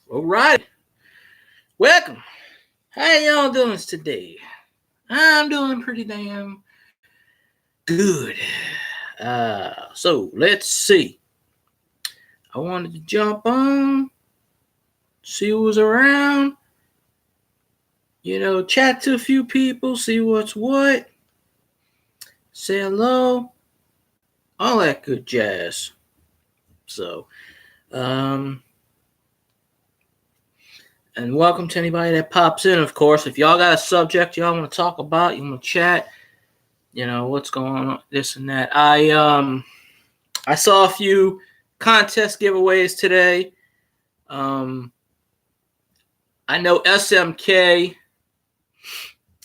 All right. Welcome. How y'all doing today? I'm doing pretty damn good. So let's see. I wanted to jump on, see who's around, chat to a few people, see what's what, say hello, all that good jazz. So, um, and welcome to anybody that pops in, of course. If y'all got a subject y'all want to talk about, you want to chat, what's going on, this and that. I saw a few contest giveaways today. I know SMK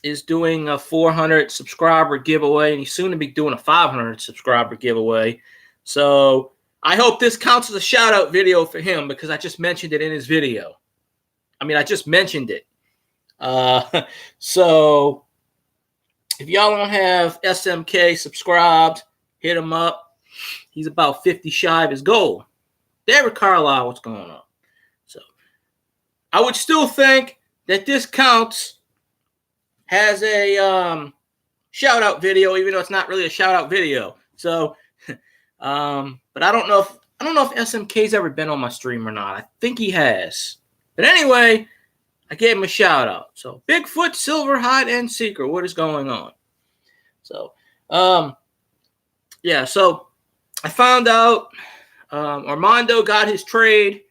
is doing a 400 subscriber giveaway, and he's soon to be doing a 500 subscriber giveaway. So I hope this counts as a shout out video for him because I just mentioned it in his video. I just mentioned it. So if y'all don't have SMK subscribed, hit him up. He's about 50 shy of his goal. David Carlisle, what's going on? So I would still think that this counts as a shout out video, even though it's not really a shout out video. So, but I don't know if SMK's ever been on my stream or not. I think he has. But anyway, I gave him a shout out. So Bigfoot, Silver, Hide, and Seeker, what is going on? So, yeah. So I found out Armando got his trade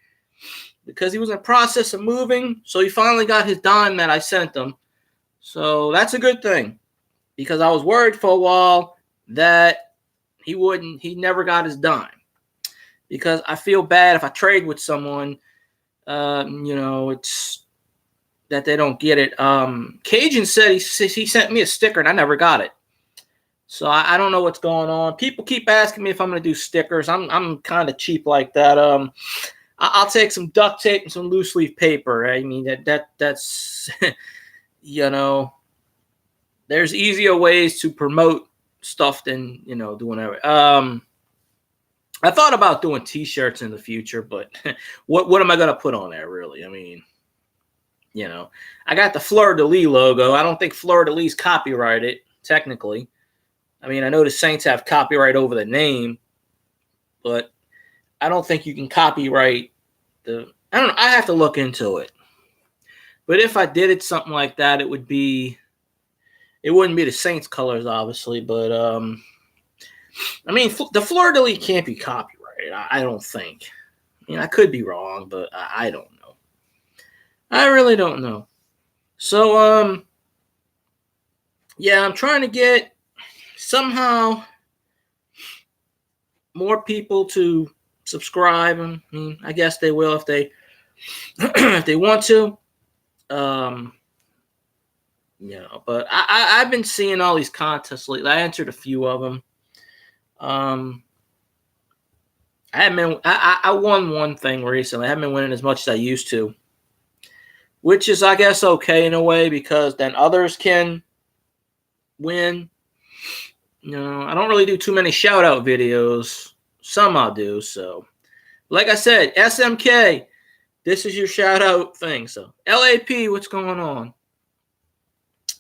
because he was in the process of moving. So he finally got his dime that I sent him. So that's a good thing because I was worried for a while that he never got his dime because I feel bad if I trade with someone, it's that they don't get it. Cajun said he sent me a sticker and I never got it. So I don't know what's going on. People keep asking me if I'm going to do stickers. I'm kind of cheap like that. I'll take some duct tape and some loose leaf paper. I mean that's there's easier ways to promote stuff than doing everything. I thought about doing T-shirts in the future, but what am I going to put on there really? I mean, I got the Fleur de Lis logo. I don't think Fleur de Lis copyrighted technically. I mean, I know the Saints have copyright over the name, but I don't think you can copyright I don't know. I have to look into it. But if I did it something like that, it wouldn't be the Saints colors, obviously. But the Fleur de Lis can't be copyrighted. I don't think. I mean, I could be wrong, but I don't know. I really don't know. So yeah, I'm trying to get somehow more people to subscribe. I mean, I guess they will if they if they want to. But I've been seeing all these contests lately. I entered a few of them. I won one thing recently. I haven't been winning as much as I used to, which is, I guess, okay in a way because then others can win. I don't really do too many shout out videos. Some I'll do. So, like I said, SMK, this is your shout out thing. So, LAP, what's going on?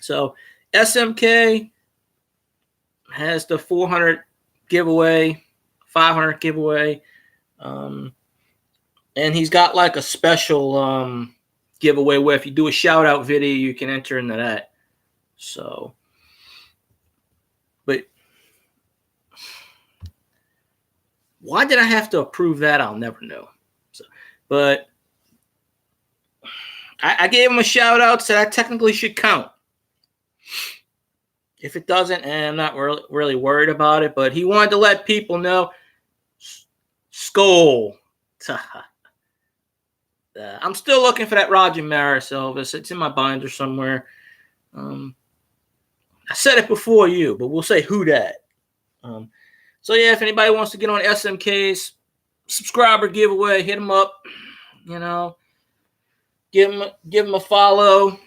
So, SMK has the 400 giveaway, 500 giveaway. And he's got like a special giveaway where if you do a shout out video, you can enter into that. So, but why did I have to approve that? I'll never know. So, but I gave him a shout out, so that technically should count. If it doesn't, I'm not really worried about it. But he wanted to let people know. Skull. I'm still looking for that Roger Maris Elvis. It's in my binder somewhere. I said it before you, but we'll say who that. So yeah, if anybody wants to get on SMK's subscriber giveaway, hit him up. Give him a follow.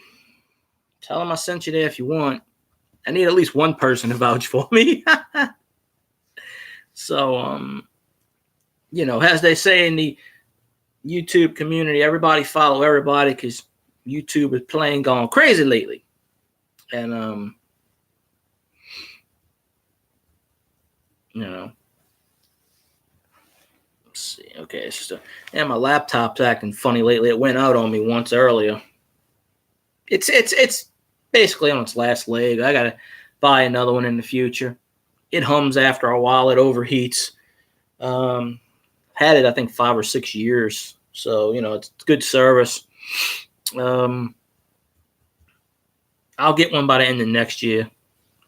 Tell him I sent you there if you want. I need at least one person to vouch for me. So, as they say in the YouTube community. Everybody follow everybody because YouTube is playing gone crazy lately. And you know, let's see. Okay, it's just my laptop's acting funny lately. It went out on me once earlier. It's basically on its last leg. I gotta buy another one in the future. It hums after a while. It overheats. Had it I think 5 or 6 years, so it's good service. I'll get one by the end of next year,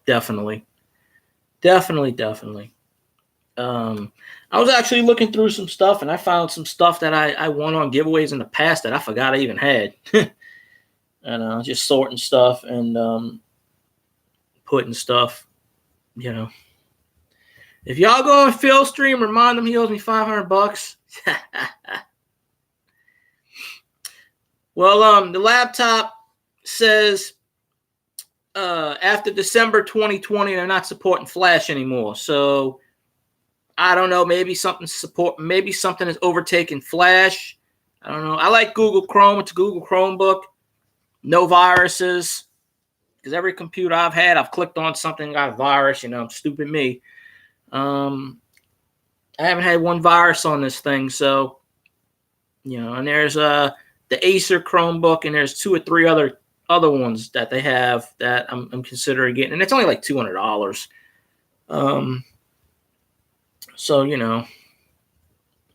definitely. I was actually looking through some stuff, and I found some stuff that I won on giveaways in the past that I forgot I even had. And just sorting stuff and putting stuff, If y'all go on Phil stream, remind him he owes me $500. Well, the laptop says after December 2020, they're not supporting Flash anymore. So I don't know. Maybe something is overtaking Flash. I don't know. I like Google Chrome. It's a Google Chromebook. No viruses. Because every computer I've had, I've clicked on something, got a virus. Stupid me. I haven't had one virus on this thing. So, and there's the Acer Chromebook, and there's 2 or 3 other ones that they have that I'm considering getting. And it's only like $200. So,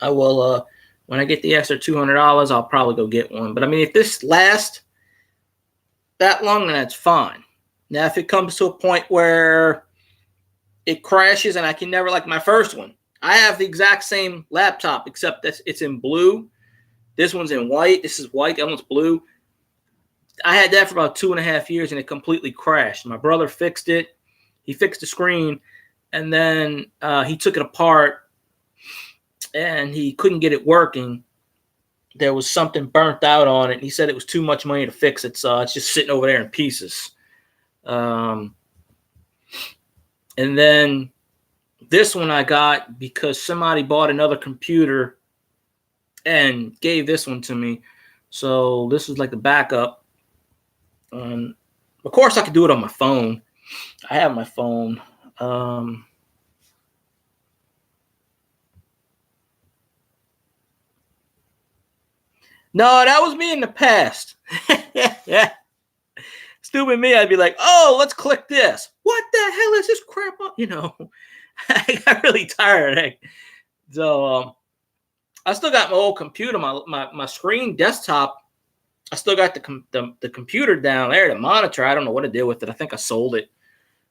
I will, when I get the extra $200, I'll probably go get one. But I mean, if this lasts that long, then that's fine. Now, if it comes to a point where it crashes and I can never, like my first one, I have the exact same laptop, except that it's in blue. This one's in white. This is white. That one's blue. I had that for about 2.5 years, and it completely crashed. My brother fixed it. He fixed the screen, and then he took it apart, and he couldn't get it working. There was something burnt out on it. And he said it was too much money to fix it, so it's just sitting over there in pieces. And then this one I got because somebody bought another computer and gave this one to me. So this is like the backup. Of course, I could do it on my phone. I have my phone. No, that was me in the past. Yeah. Stupid me, I'd be like, oh, let's click this. What the hell is this crap? I got really tired. So I still got my old computer, my screen desktop. I still got the computer down there, the monitor. I don't know what to do with it. I think I sold it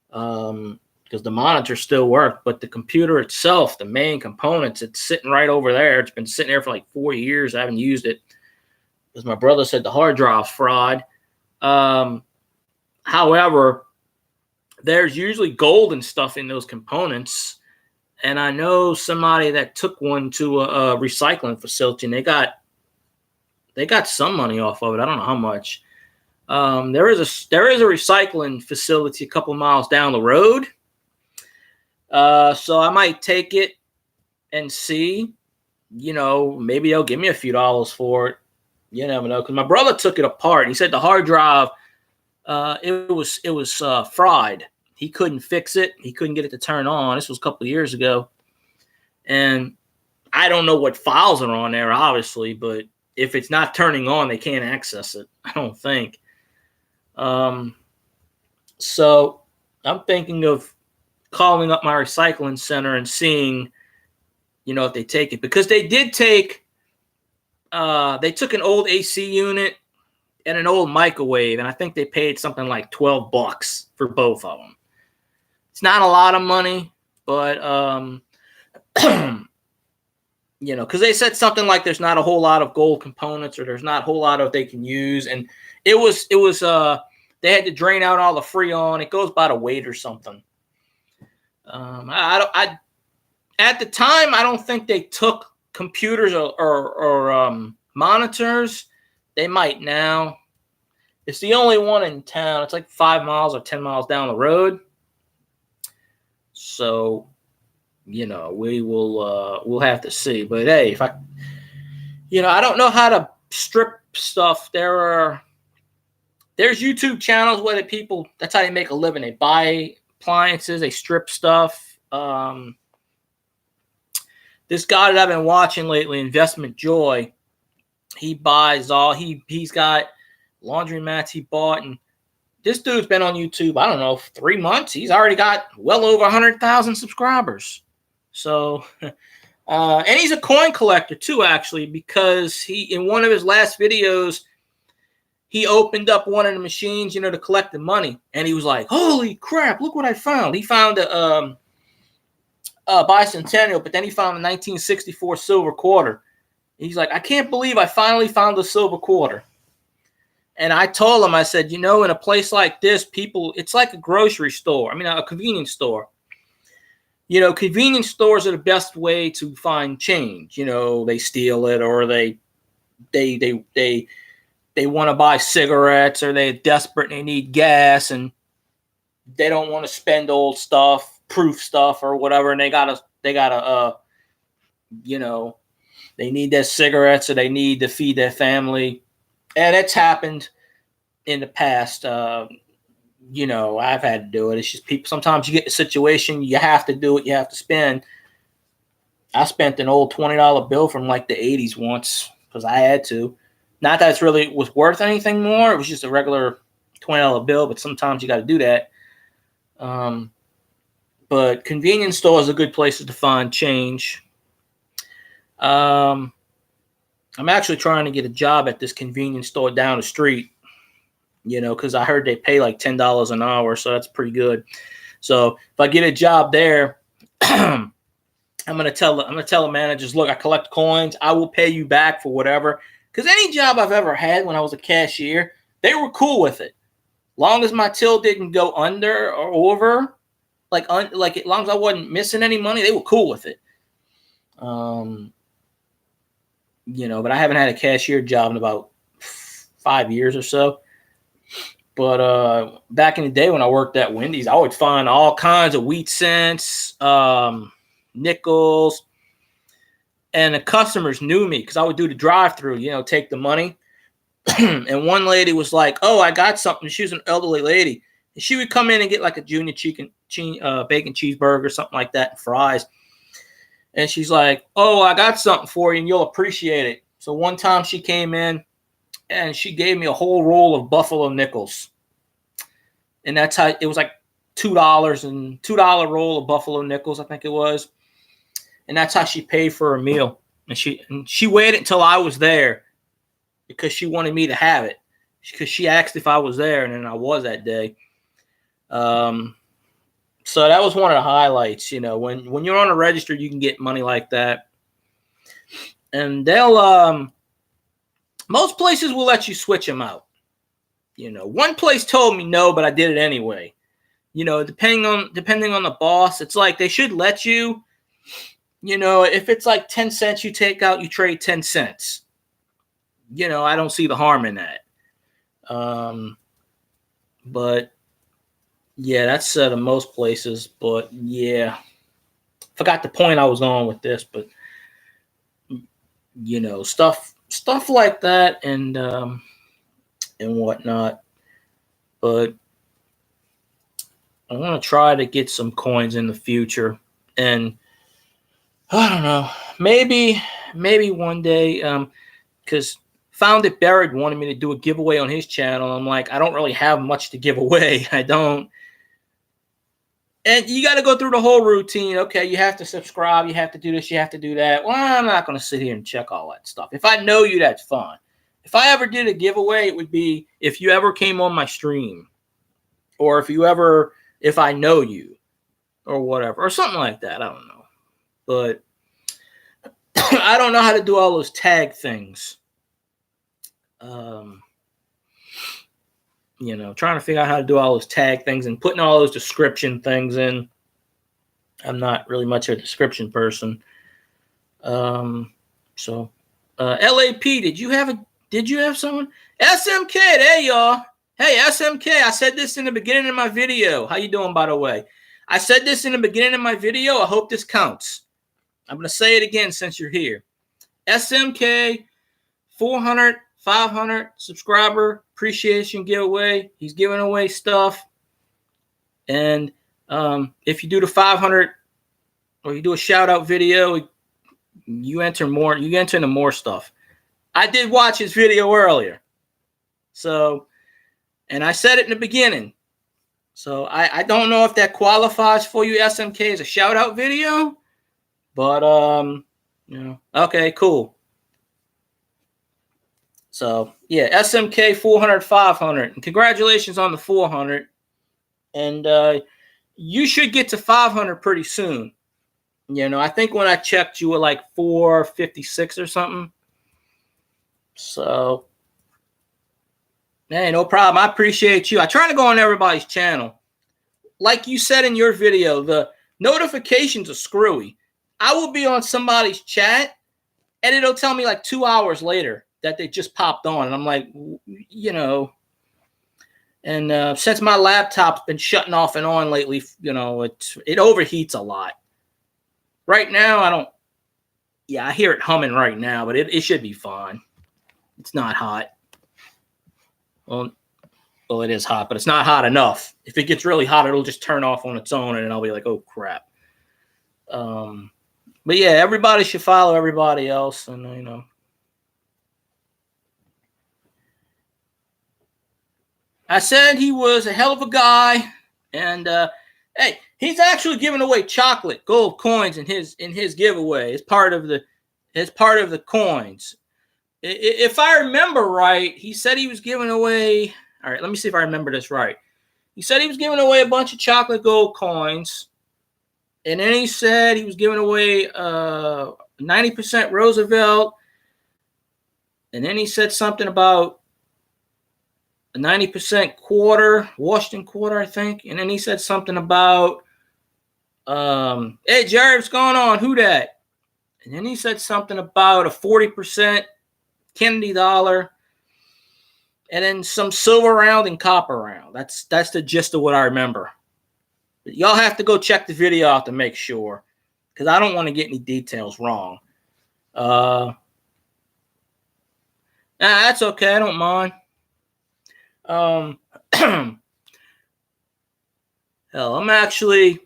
because the monitor still worked. But the computer itself, the main components, it's sitting right over there. It's been sitting there for like 4 years. I haven't used it because my brother said the hard drive's fraud. However, there's usually gold and stuff in those components. And I know somebody that took one to a recycling facility, and they got some money off of it. I don't know how much. There is a recycling facility a couple miles down the road. So I might take it and see. Maybe they'll give me a few dollars for it. You never know. Because my brother took it apart. He said the hard drive, it was fried. He couldn't fix it. He couldn't get it to turn on. This was a couple of years ago. And I don't know what files are on there, obviously, but if it's not turning on, they can't access it, I don't think. So I'm thinking of calling up my recycling center and seeing, if they take it. Because they did take, they took an old AC unit and an old microwave, and I think they paid something like $12 for both of them. It's not a lot of money, but because they said something like there's not a whole lot of gold components, or there's not a whole lot of they can use, and it was they had to drain out all the Freon. It goes by the weight or something. I at the time I don't think they took computers or monitors. They might now. It's the only one in town. It's like 5 miles or 10 miles down the road. So, we will we'll have to see. But hey, if I I don't know how to strip stuff. There's YouTube channels where the people, that's how they make a living. They buy appliances, they strip stuff. This guy that I've been watching lately, Investment Joy, he buys he's got laundromats he bought, and this dude's been on YouTube, I don't know, 3 months. He's already got well over 100,000 subscribers. So, and he's a coin collector too, actually, because in one of his last videos, he opened up one of the machines, to collect the money. And he was like, holy crap, look what I found. He found a bicentennial, but then he found a 1964 silver quarter. He's like, I can't believe I finally found a silver quarter. And I told him, I said, in a place like this, it's like a grocery store. I mean, a convenience store. Convenience stores are the best way to find change. They steal it, or they want to buy cigarettes, or they're desperate and they need gas, and they don't want to spend old stuff, proof stuff, or whatever. And they gotta, they need their cigarettes, or they need to feed their family. And it's happened in the past. I've had to do it. It's just people. Sometimes you get in a situation, you have to do it. You have to spend. I spent an old $20 bill from like the 80s once because I had to. Not that it's really was worth anything more. It was just a regular $20 bill, but sometimes you got to do that. But convenience stores are good places to find change. I'm actually trying to get a job at this convenience store down the street, because I heard they pay like $10 an hour, so that's pretty good. So if I get a job there, I'm gonna tell the managers, look, I collect coins. I will pay you back for whatever. Because any job I've ever had when I was a cashier, they were cool with it, long as my till didn't go under or over, like as long as I wasn't missing any money, they were cool with it. But I haven't had a cashier job in about 5 years or so. But back in the day when I worked at Wendy's, I would find all kinds of wheat cents, nickels, and the customers knew me because I would do the drive-through, take the money. And one lady was like, oh, I got something. She was an elderly lady. And she would come in and get like a junior bacon cheeseburger, something like that, and fries. And she's like, oh, I got something for you, and you'll appreciate it. So one time she came in, and she gave me a whole roll of Buffalo nickels. And that's how it was, like $2 and $2 roll of Buffalo nickels, I think it was. And that's how she paid for her meal. And she waited until I was there because she wanted me to have it. Because she asked if I was there, and then I was that day. So that was one of the highlights, when you're on a register, you can get money like that. And they'll, most places will let you switch them out. One place told me no, but I did it anyway. Depending on the boss, it's like they should let you, if it's like 10 cents you take out, you trade 10 cents. I don't see the harm in that. But yeah, that's said in most places, but yeah, forgot the point I was on with this, but stuff like that and whatnot. But I want to try to get some coins in the future, and I don't know, maybe one day, because Found It Buried wanted me to do a giveaway on his channel. I'm like, I don't really have much to give away. I don't. And you got to go through the whole routine. Okay, you have to subscribe. You have to do this. You have to do that. Well, I'm not going to sit here and check all that stuff. If I know you, that's fine. If I ever did a giveaway, it would be if you ever came on my stream, or if I know you, or whatever, or something like that. I don't know. But I don't know how to do all those tag things. Trying to figure out how to do all those tag things and putting all those description things in. I'm not really much of a description person. So LAP, did you have someone? SMK, there y'all. Hey, SMK, I said this in the beginning of my video. How you doing, by the way? I said this in the beginning of my video. I hope this counts. I'm going to say it again since you're here. SMK, 400, 500 subscriber appreciation giveaway. He's giving away stuff. And if you do the 500 or you do a shout out video, you enter more. You enter into more stuff. I did watch his video earlier. So, and I said it in the beginning. So I don't know if that qualifies for you, SMK, as a shout out video. But okay, cool. So yeah, SMK 400, 500. And congratulations on the 400. And you should get to 500 pretty soon. I think when I checked, you were like 456 or something. So, hey, no problem. I appreciate you. I try to go on everybody's channel. Like you said in your video, the notifications are screwy. I will be on somebody's chat, and it'll tell me like 2 hours later that they just popped on. And I'm like, and since my laptop's been shutting off and on lately, it overheats a lot. Right now, I hear it humming right now, but it should be fine. It's not hot. Well, it is hot, but it's not hot enough. If it gets really hot, it'll just turn off on its own, and I'll be like, oh, crap. But, yeah, everybody should follow everybody else, and, I said he was a hell of a guy, and, hey, he's actually giving away chocolate gold coins in his giveaway. It's part of the coins. If I remember right, he said he was giving away. All right, let me see if I remember this right. He said he was giving away a bunch of chocolate gold coins, and then he said he was giving away 90% Roosevelt, and then he said something about a 90% quarter, Washington quarter, I think, and then he said something about, hey, Jerry, what's going on? Who that? And then he said something about a 40% Kennedy dollar, and then some silver round and copper round. That's the gist of what I remember. But y'all have to go check the video out to make sure, because I don't want to get any details wrong. That's okay. I don't mind. Hell, I'm actually.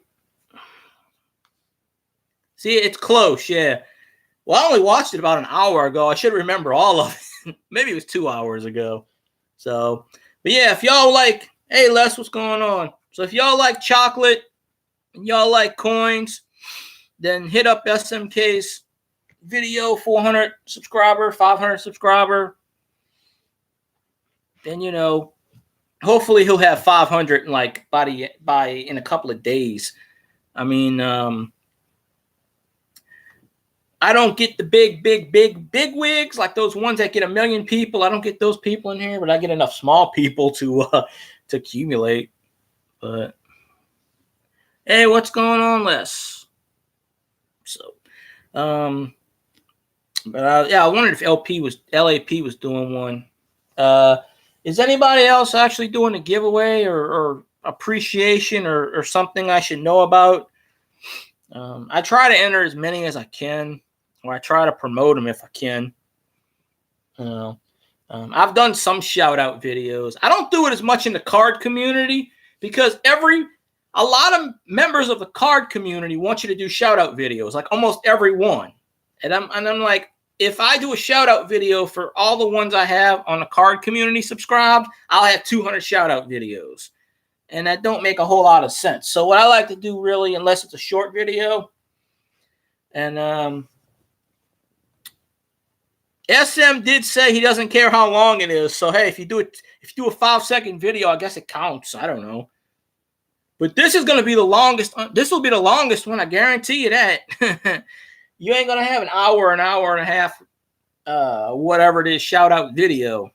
See, it's close, yeah. Well, I only watched it about an hour ago. I should remember all of it. Maybe it was 2 hours ago. So, but yeah, if y'all like, hey, Les, what's going on? So if y'all like chocolate and y'all like coins, then hit up SMK's video, 400 subscriber, 500 subscriber. Then, hopefully he'll have 500 by in a couple of days. I mean, I don't get the big wigs, like those ones that get 1 million people. I don't get those people in here, but I get enough small people to accumulate. But hey, what's going on, Les? So, but yeah, I wondered if LAP was doing one. Is anybody else actually doing a giveaway or appreciation or something I should know about? I try to enter as many as I can, or I try to promote them if I can. I've done some shout out videos. I don't do it as much in the card community because a lot of members of the card community want you to do shout out videos, like almost every one. And I'm like, if I do a shout out video for all the ones I have on the card community subscribed, I'll have 200 shout out videos. And that don't make a whole lot of sense. So what I like to do, really, unless it's a short video, and SM did say he doesn't care how long it is. So hey, if you do a 5-second video, I guess it counts. I don't know. But this is going to be the longest. This will be the longest one. I guarantee you that. You ain't going to have an hour and a half, whatever it is, shout out video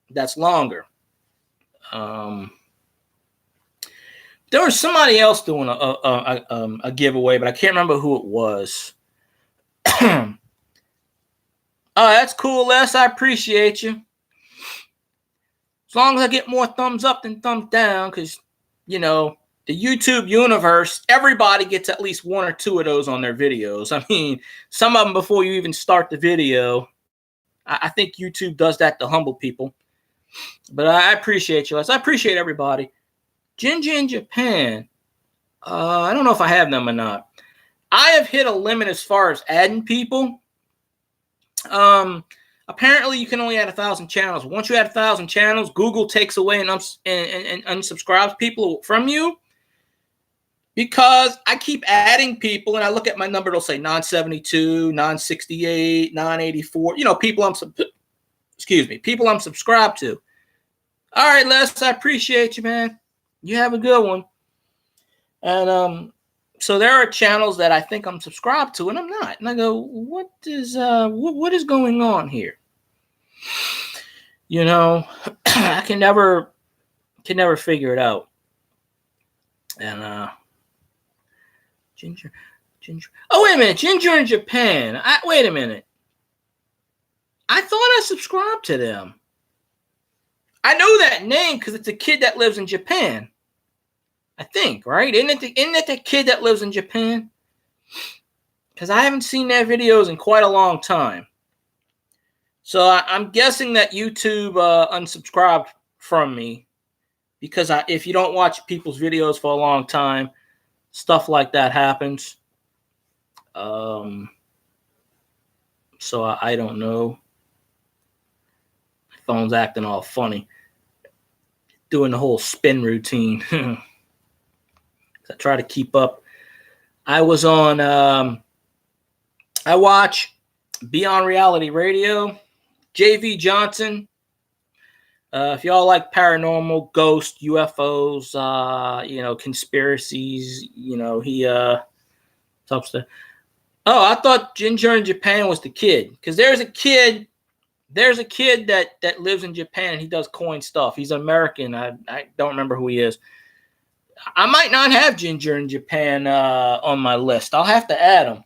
that's longer. There was somebody else doing a giveaway, but I can't remember who it was. Oh, that's cool, Les. I appreciate you. As long as I get more thumbs up than thumbs down, because, the YouTube universe, everybody gets at least 1 or 2 of those on their videos. I mean, some of them before you even start the video. I think YouTube does that to humble people. But I appreciate you, Les. I appreciate everybody. Ginger in Japan. I don't know if I have them or not. I have hit a limit as far as adding people. Apparently, you can only add 1,000 channels. Once you add 1,000 channels, Google takes away and unsubscribes people from you. Because I keep adding people, and I look at my number, it'll say 972, 968, 984. People I'm subscribed to. All right, Les, I appreciate you, man. You have a good one. And so there are channels that I think I'm subscribed to, and I'm not. And I go, what is going on here? I can never figure it out. And Ginger. Oh, wait a minute. Ginger in Japan. Wait a minute. I thought I subscribed to them. I know that name because it's a kid that lives in Japan. I think, right? Isn't it the kid that lives in Japan? Because I haven't seen their videos in quite a long time. So I'm guessing that YouTube unsubscribed from me. Because if you don't watch people's videos for a long time, stuff like that happens. So I don't know. My phone's acting all funny. Doing the whole spin routine. I try to keep up. I was on, I watch Beyond Reality Radio, JV Johnson. If y'all like paranormal, ghost, UFOs, conspiracies, he talks to. Oh, I thought Ginger in Japan was the kid, because there's a kid that lives in Japan and he does coin stuff. He's American. I don't remember who he is. I might not have Ginger in Japan on my list. I'll have to add him.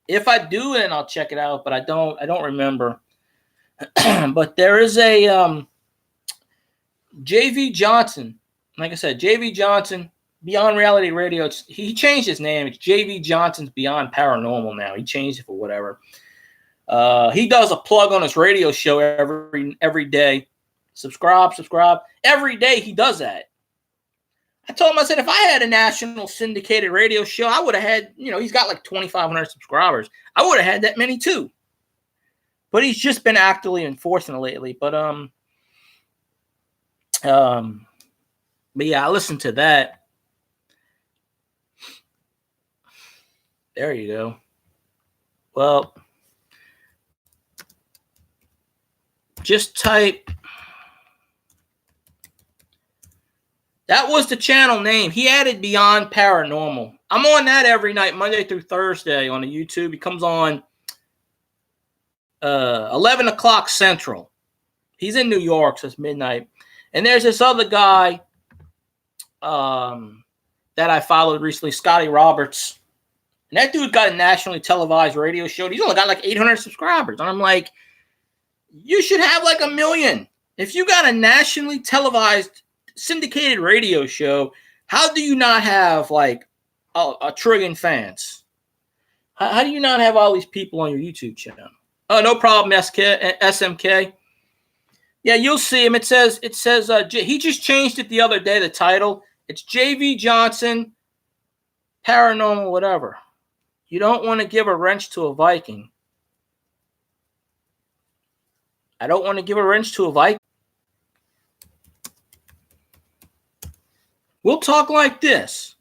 If I do, then I'll check it out. But I don't remember. But there is a JV Johnson. Like I said, JV Johnson, Beyond Reality Radio. He changed his name. It's JV Johnson's Beyond Paranormal now. He changed it for whatever. He does a plug on his radio show every day. Subscribe. Every day he does that. I told him, I said, if I had a national syndicated radio show, I would have had, he's got like 2,500 subscribers. I would have had that many too. But he's just been actively enforcing it lately. But yeah, I listened to that. There you go. Well, just type. That was the channel name. He added Beyond Paranormal. I'm on that every night, Monday through Thursday on the YouTube. He comes on 11 o'clock Central. He's in New York, so it's midnight. And there's this other guy that I followed recently, Scotty Roberts. And that dude got a nationally televised radio show. He's only got like 800 subscribers. And I'm like, you should have like 1 million. If you got a nationally televised syndicated radio show, how do you not have like a trillion fans? How do you not have all these people on your YouTube channel? Oh, no problem, SMK. Yeah, you'll see him. It says he just changed it the other day, the title. It's JV Johnson, Paranormal, whatever. You don't want to give a wrench to a Viking. I don't want to give a wrench to a Viking. We'll talk like this.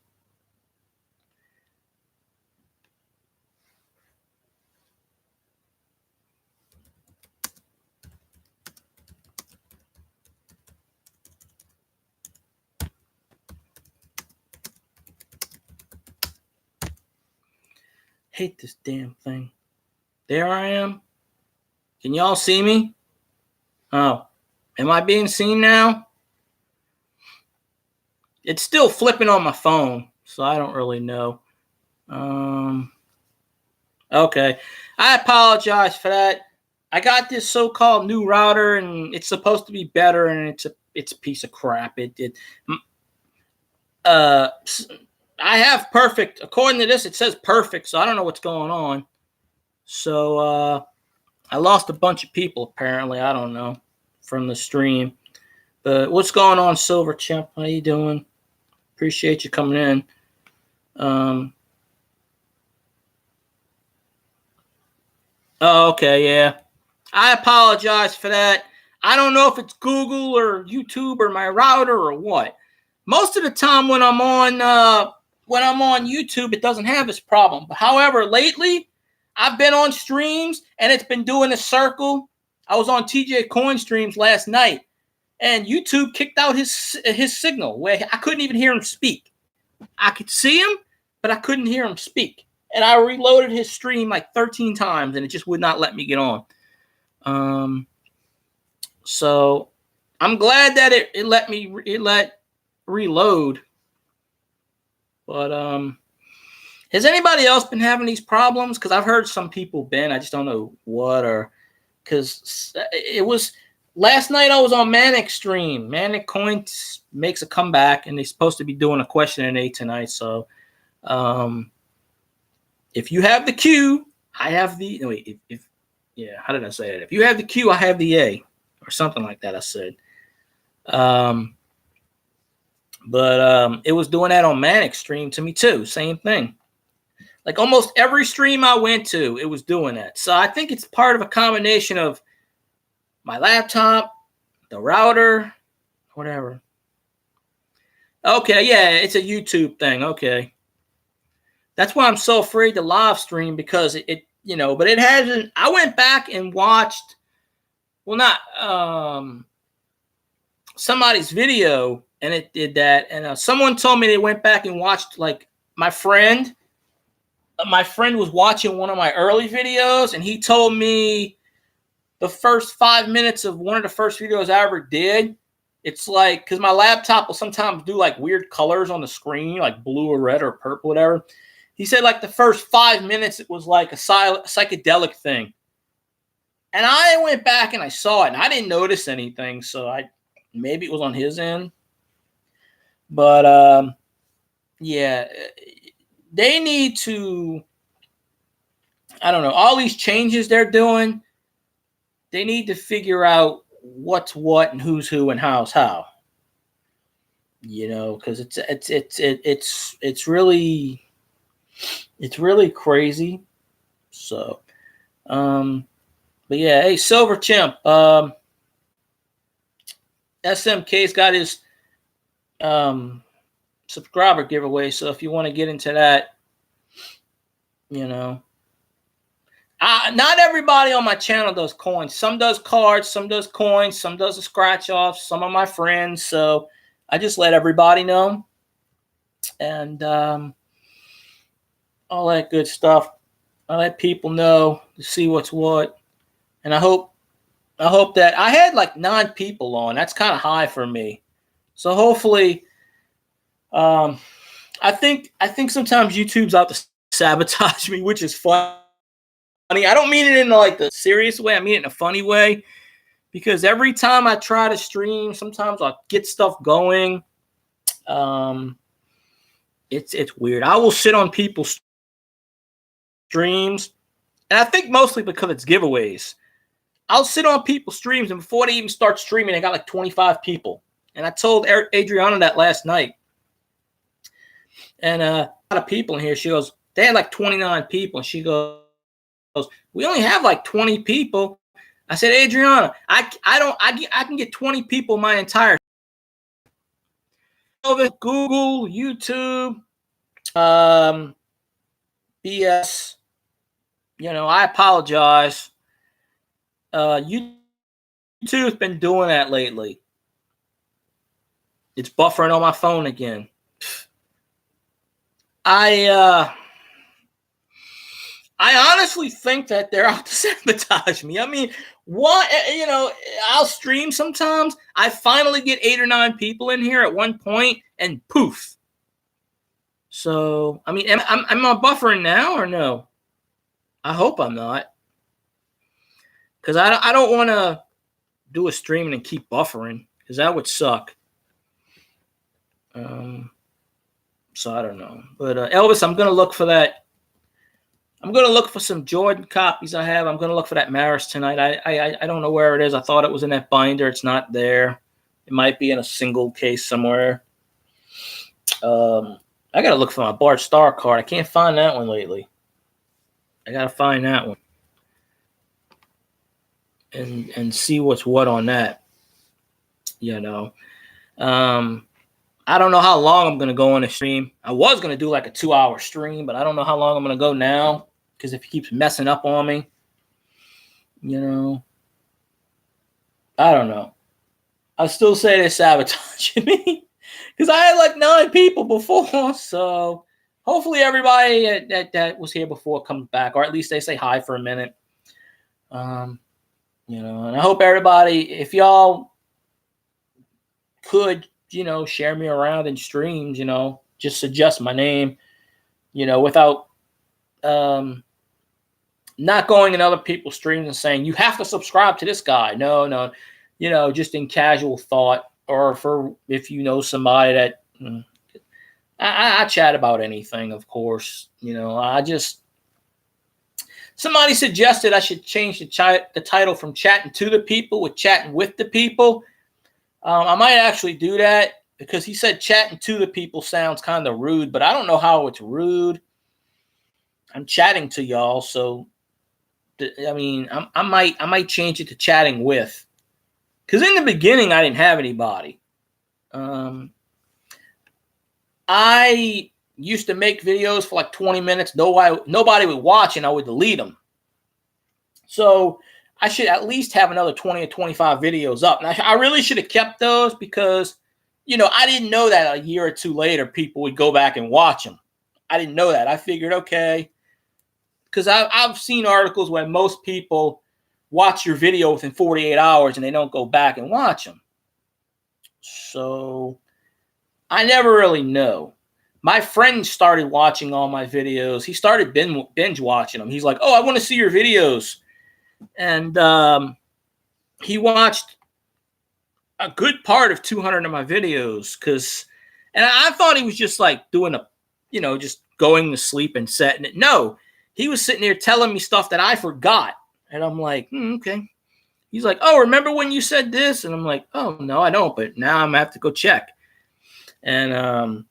Hate this damn thing. There I am. Can y'all see me? Oh, am I being seen now? It's still flipping on my phone, so I don't really know. Okay. I apologize for that. I got this so-called new router, and it's supposed to be better, and it's a piece of crap. I have perfect. According to this, it says perfect, so I don't know what's going on. So I lost a bunch of people apparently. I don't know from the stream. But what's going on, Silver Chimp? How you doing? Appreciate you coming in. Oh, okay, yeah. I apologize for that. I don't know if it's Google or YouTube or my router or what. Most of the time when I'm on YouTube, it doesn't have this problem. But however, lately I've been on streams and it's been doing a circle. I was on TJ Coin streams last night, and YouTube kicked out his signal where I couldn't even hear him speak. I could see him, but I couldn't hear him speak. And I reloaded his stream like 13 times, and it just would not let me get on. So I'm glad that it let reload. But has anybody else been having these problems? Because I've heard some people been. I just don't know what, or because it was last night I was on Manic stream. Manic Coins makes a comeback, and they're supposed to be doing a question and A tonight. So if you have the Q, I have the wait. Yeah, how did I say it? If you have the Q, I have the A, or something like that. I said. But it was doing that on Manic stream to me too. Same thing. Like almost every stream I went to, it was doing that. So I think it's part of a combination of my laptop, the router, whatever. Okay, yeah, it's a YouTube thing. Okay. That's why I'm so afraid to live stream, because it but it hasn't. I went back and watched, well, not somebody's video, and it did that. And someone told me they went back and watched, like, my friend was watching one of my early videos, and he told me the first 5 minutes of one of the first videos I ever did, it's like, because my laptop will sometimes do like weird colors on the screen, like blue or red or purple, whatever. He said like the first 5 minutes, it was like a psychedelic thing. And I went back and I saw it, and I didn't notice anything. So maybe it was on his end. But yeah, they need to, I don't know, all these changes they're doing, they need to figure out what's what and who's who and how's how. Because it's really crazy. So, but yeah, hey, Silver Chimp, SMK's got his subscriber giveaway. So if you want to get into that, not everybody on my channel does coins. Some does cards, some does coins, some does a scratch off, some of my friends. So I just let everybody know. And all that good stuff. I let people know to see what's what. And I hope that I had like 9 people on. That's kind of high for me. So hopefully, I think sometimes YouTube's out to sabotage me, which is funny. I don't mean it in like the serious way. I mean it in a funny way, because every time I try to stream, sometimes I'll get stuff going. It's weird. I will sit on people's streams, and I think mostly because it's giveaways. I'll sit on people's streams, and before they even start streaming, they got like 25 people. And I told Adriana that last night. And a lot of people in here, she goes, they had like 29 people. And she goes, we only have like 20 people. I said, Adriana, I can get 20 people my entire Google, YouTube, BS. I apologize. YouTube's been doing that lately. It's buffering on my phone again. I honestly think that they're out to sabotage me. I mean, what, I'll stream sometimes. I finally get 8 or 9 people in here at one point, and poof. So, I mean, am I buffering now or no? I hope I'm not. Because I don't want to do a stream and keep buffering, because that would suck. So I don't know. But Elvis, I'm going to look for that I'm going to look for some Jordan copies I have. I'm going to look for that Maris tonight. I don't know where it is. I thought it was in that binder. It's not there. It might be in a single case somewhere. I got to look for my Bart Starr card. I can't find that one lately. I got to find that one and see what's what on that. You know, I don't know how long I'm going to go on the stream. I was going to do like a 2-hour stream, but I don't know how long I'm going to go now because if he keeps messing up on me, you know, I don't know. I still say they're sabotaging me because I had like 9 people before. So hopefully everybody that was here before comes back, or at least they say hi for a minute. You know, and I hope everybody, if y'all could, you know, share me around in streams, you know, just suggest my name, you know, without not going in other people's streams and saying, you have to subscribe to this guy. No, you know, just in casual thought, or for if you know somebody that I chat about anything, of course, you know, somebody suggested I should change the title from chatting to the people with chatting with the people. I might actually do that because he said chatting to the people sounds kind of rude, but I don't know how it's rude. I'm chatting to y'all, so I mean, I might change it to chatting with, because in the beginning I didn't have anybody. I used to make videos for like 20 minutes. Nobody would watch, and I would delete them. So I should at least have another 20 or 25 videos up. And I really should have kept those because, you know, I didn't know that a year or two later people would go back and watch them. I didn't know that. I figured, okay, because I've seen articles where most people watch your video within 48 hours and they don't go back and watch them. So I never really know. My friend started watching all my videos. He started binge watching them. He's like, oh, I want to see your videos. And he watched a good part of 200 of my videos and I thought he was just like doing just going to sleep and setting it. No, he was sitting there telling me stuff that I forgot. And I'm like, okay. He's like, oh, remember when you said this? And I'm like, oh, no, I don't. But now I'm going to have to go check. And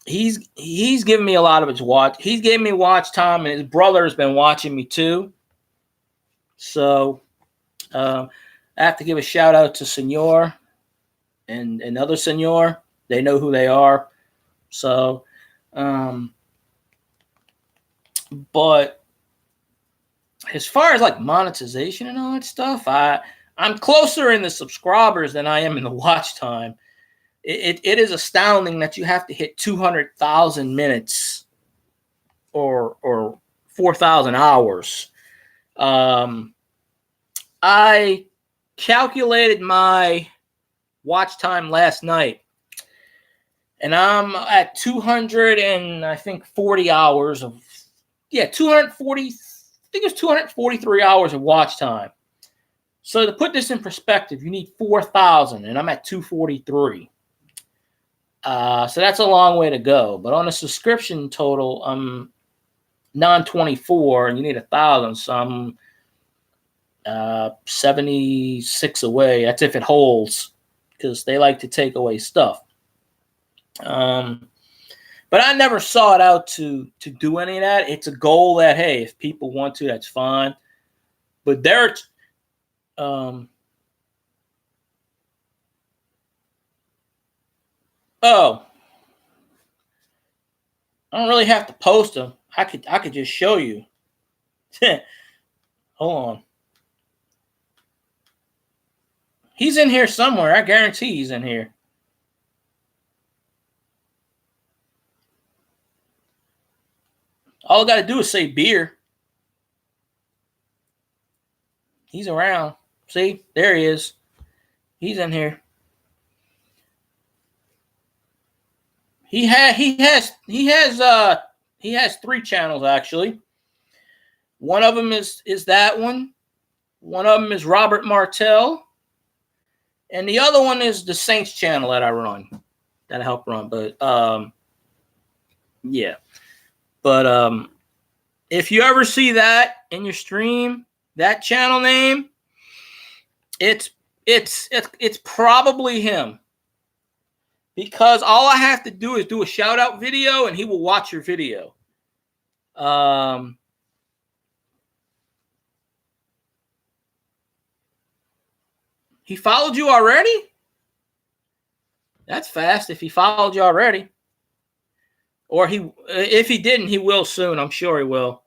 he's given me a lot of his watch. He's giving me watch time, and his brother has been watching me too. So I have to give a shout out to Senor and another Senor. They know who they are. So, but as far as like monetization and all that stuff, I'm closer in the subscribers than I am in the watch time. It is astounding that you have to hit 200,000 minutes or 4,000 hours. I calculated my watch time last night, and I'm at 200 and I think 40 hours of 240. I think it's 243 hours of watch time. So to put this in perspective, you need 4,000, and I'm at 243. So that's a long way to go. But on a subscription total, I'm 924, and you need 1,000. So I'm 76 away. That's if it holds, because they like to take away stuff. But I never saw it out to do any of that. It's a goal that, hey, if people want to, that's fine. But they're oh, I don't really have to post them. I could just show you. Hold on. He's in here somewhere. I guarantee he's in here. All I got to do is say beer. He's around. See, there he is. He's in here. He has 3 channels actually. One of them is that one. One of them is Robert Martel, and the other one is the Saints channel that I run, that I help run. But yeah, but If you ever see that in your stream, that channel name, it's probably him. Because all I have to do is do a shout out video and he will watch your video. He followed you already? That's fast if he followed you already. Or if he didn't, he will soon. I'm sure he will.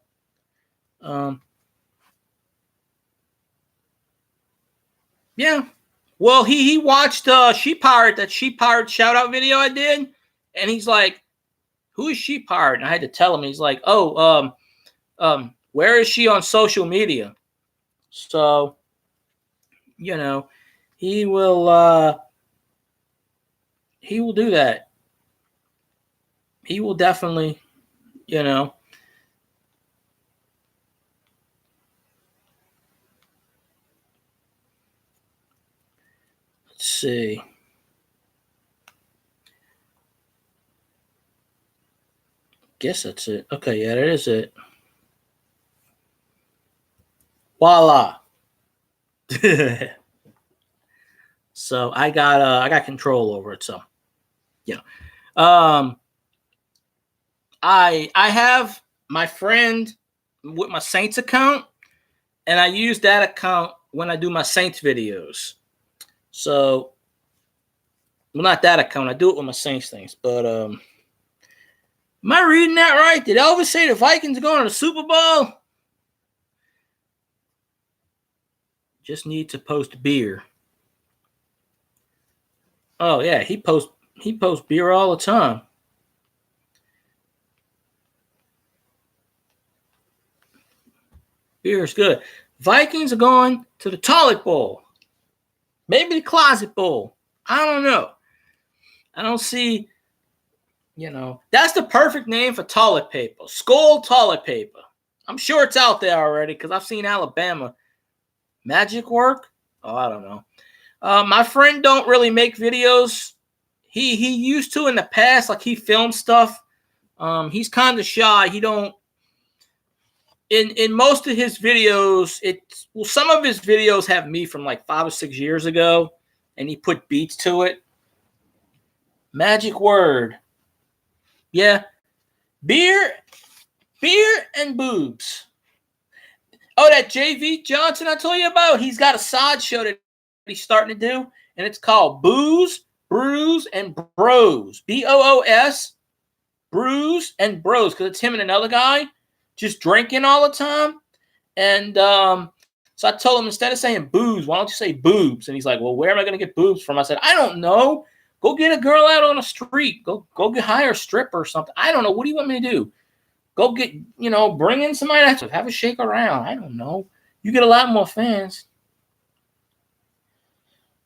Yeah. Well, he watched Sheep Pirate, that Sheep Pirate shout out video I did, and he's like, "Who is Sheep Pirate?" And I had to tell him. He's like, "Oh, where is she on social media?" So, you know, he will do that. He will definitely, you know. Let's see. Guess that's it. Okay, yeah, that is it. Voila. So I got control over it. So, yeah. I have my friend with my Saints account, and I use that account when I do my Saints videos. So, well, not that account. I do it with my Saints things. But am I reading that right? Did Elvis say the Vikings are going to the Super Bowl? Just need to post beer. Oh yeah, he posts beer all the time. Beer is good. Vikings are going to the toilet bowl. Maybe the closet bowl. I don't know. I don't see, that's the perfect name for toilet paper. Skull toilet paper. I'm sure it's out there already because I've seen Alabama. Magic work? Oh, I don't know. My friend don't really make videos. He used to in the past, like he filmed stuff. He's kind of shy. He don't. In most of his videos, some of his videos have me from like 5 or 6 years ago, and he put beats to it. Magic word. Yeah. Beer and boobs. Oh, that JV Johnson I told you about, he's got a side show that he's starting to do, and it's called Booze, Brews, and Bros. BOOS, Brews and Bros, because it's him and another guy just drinking all the time. And so I told him, instead of saying booze, why don't you say boobs? And he's like, well, where am I going to get boobs from? I said, I don't know. Go get a girl out on the street. Go hire a stripper or something. I don't know. What do you want me to do? Go get, bring in somebody else. Have a shake around. I don't know. You get a lot more fans.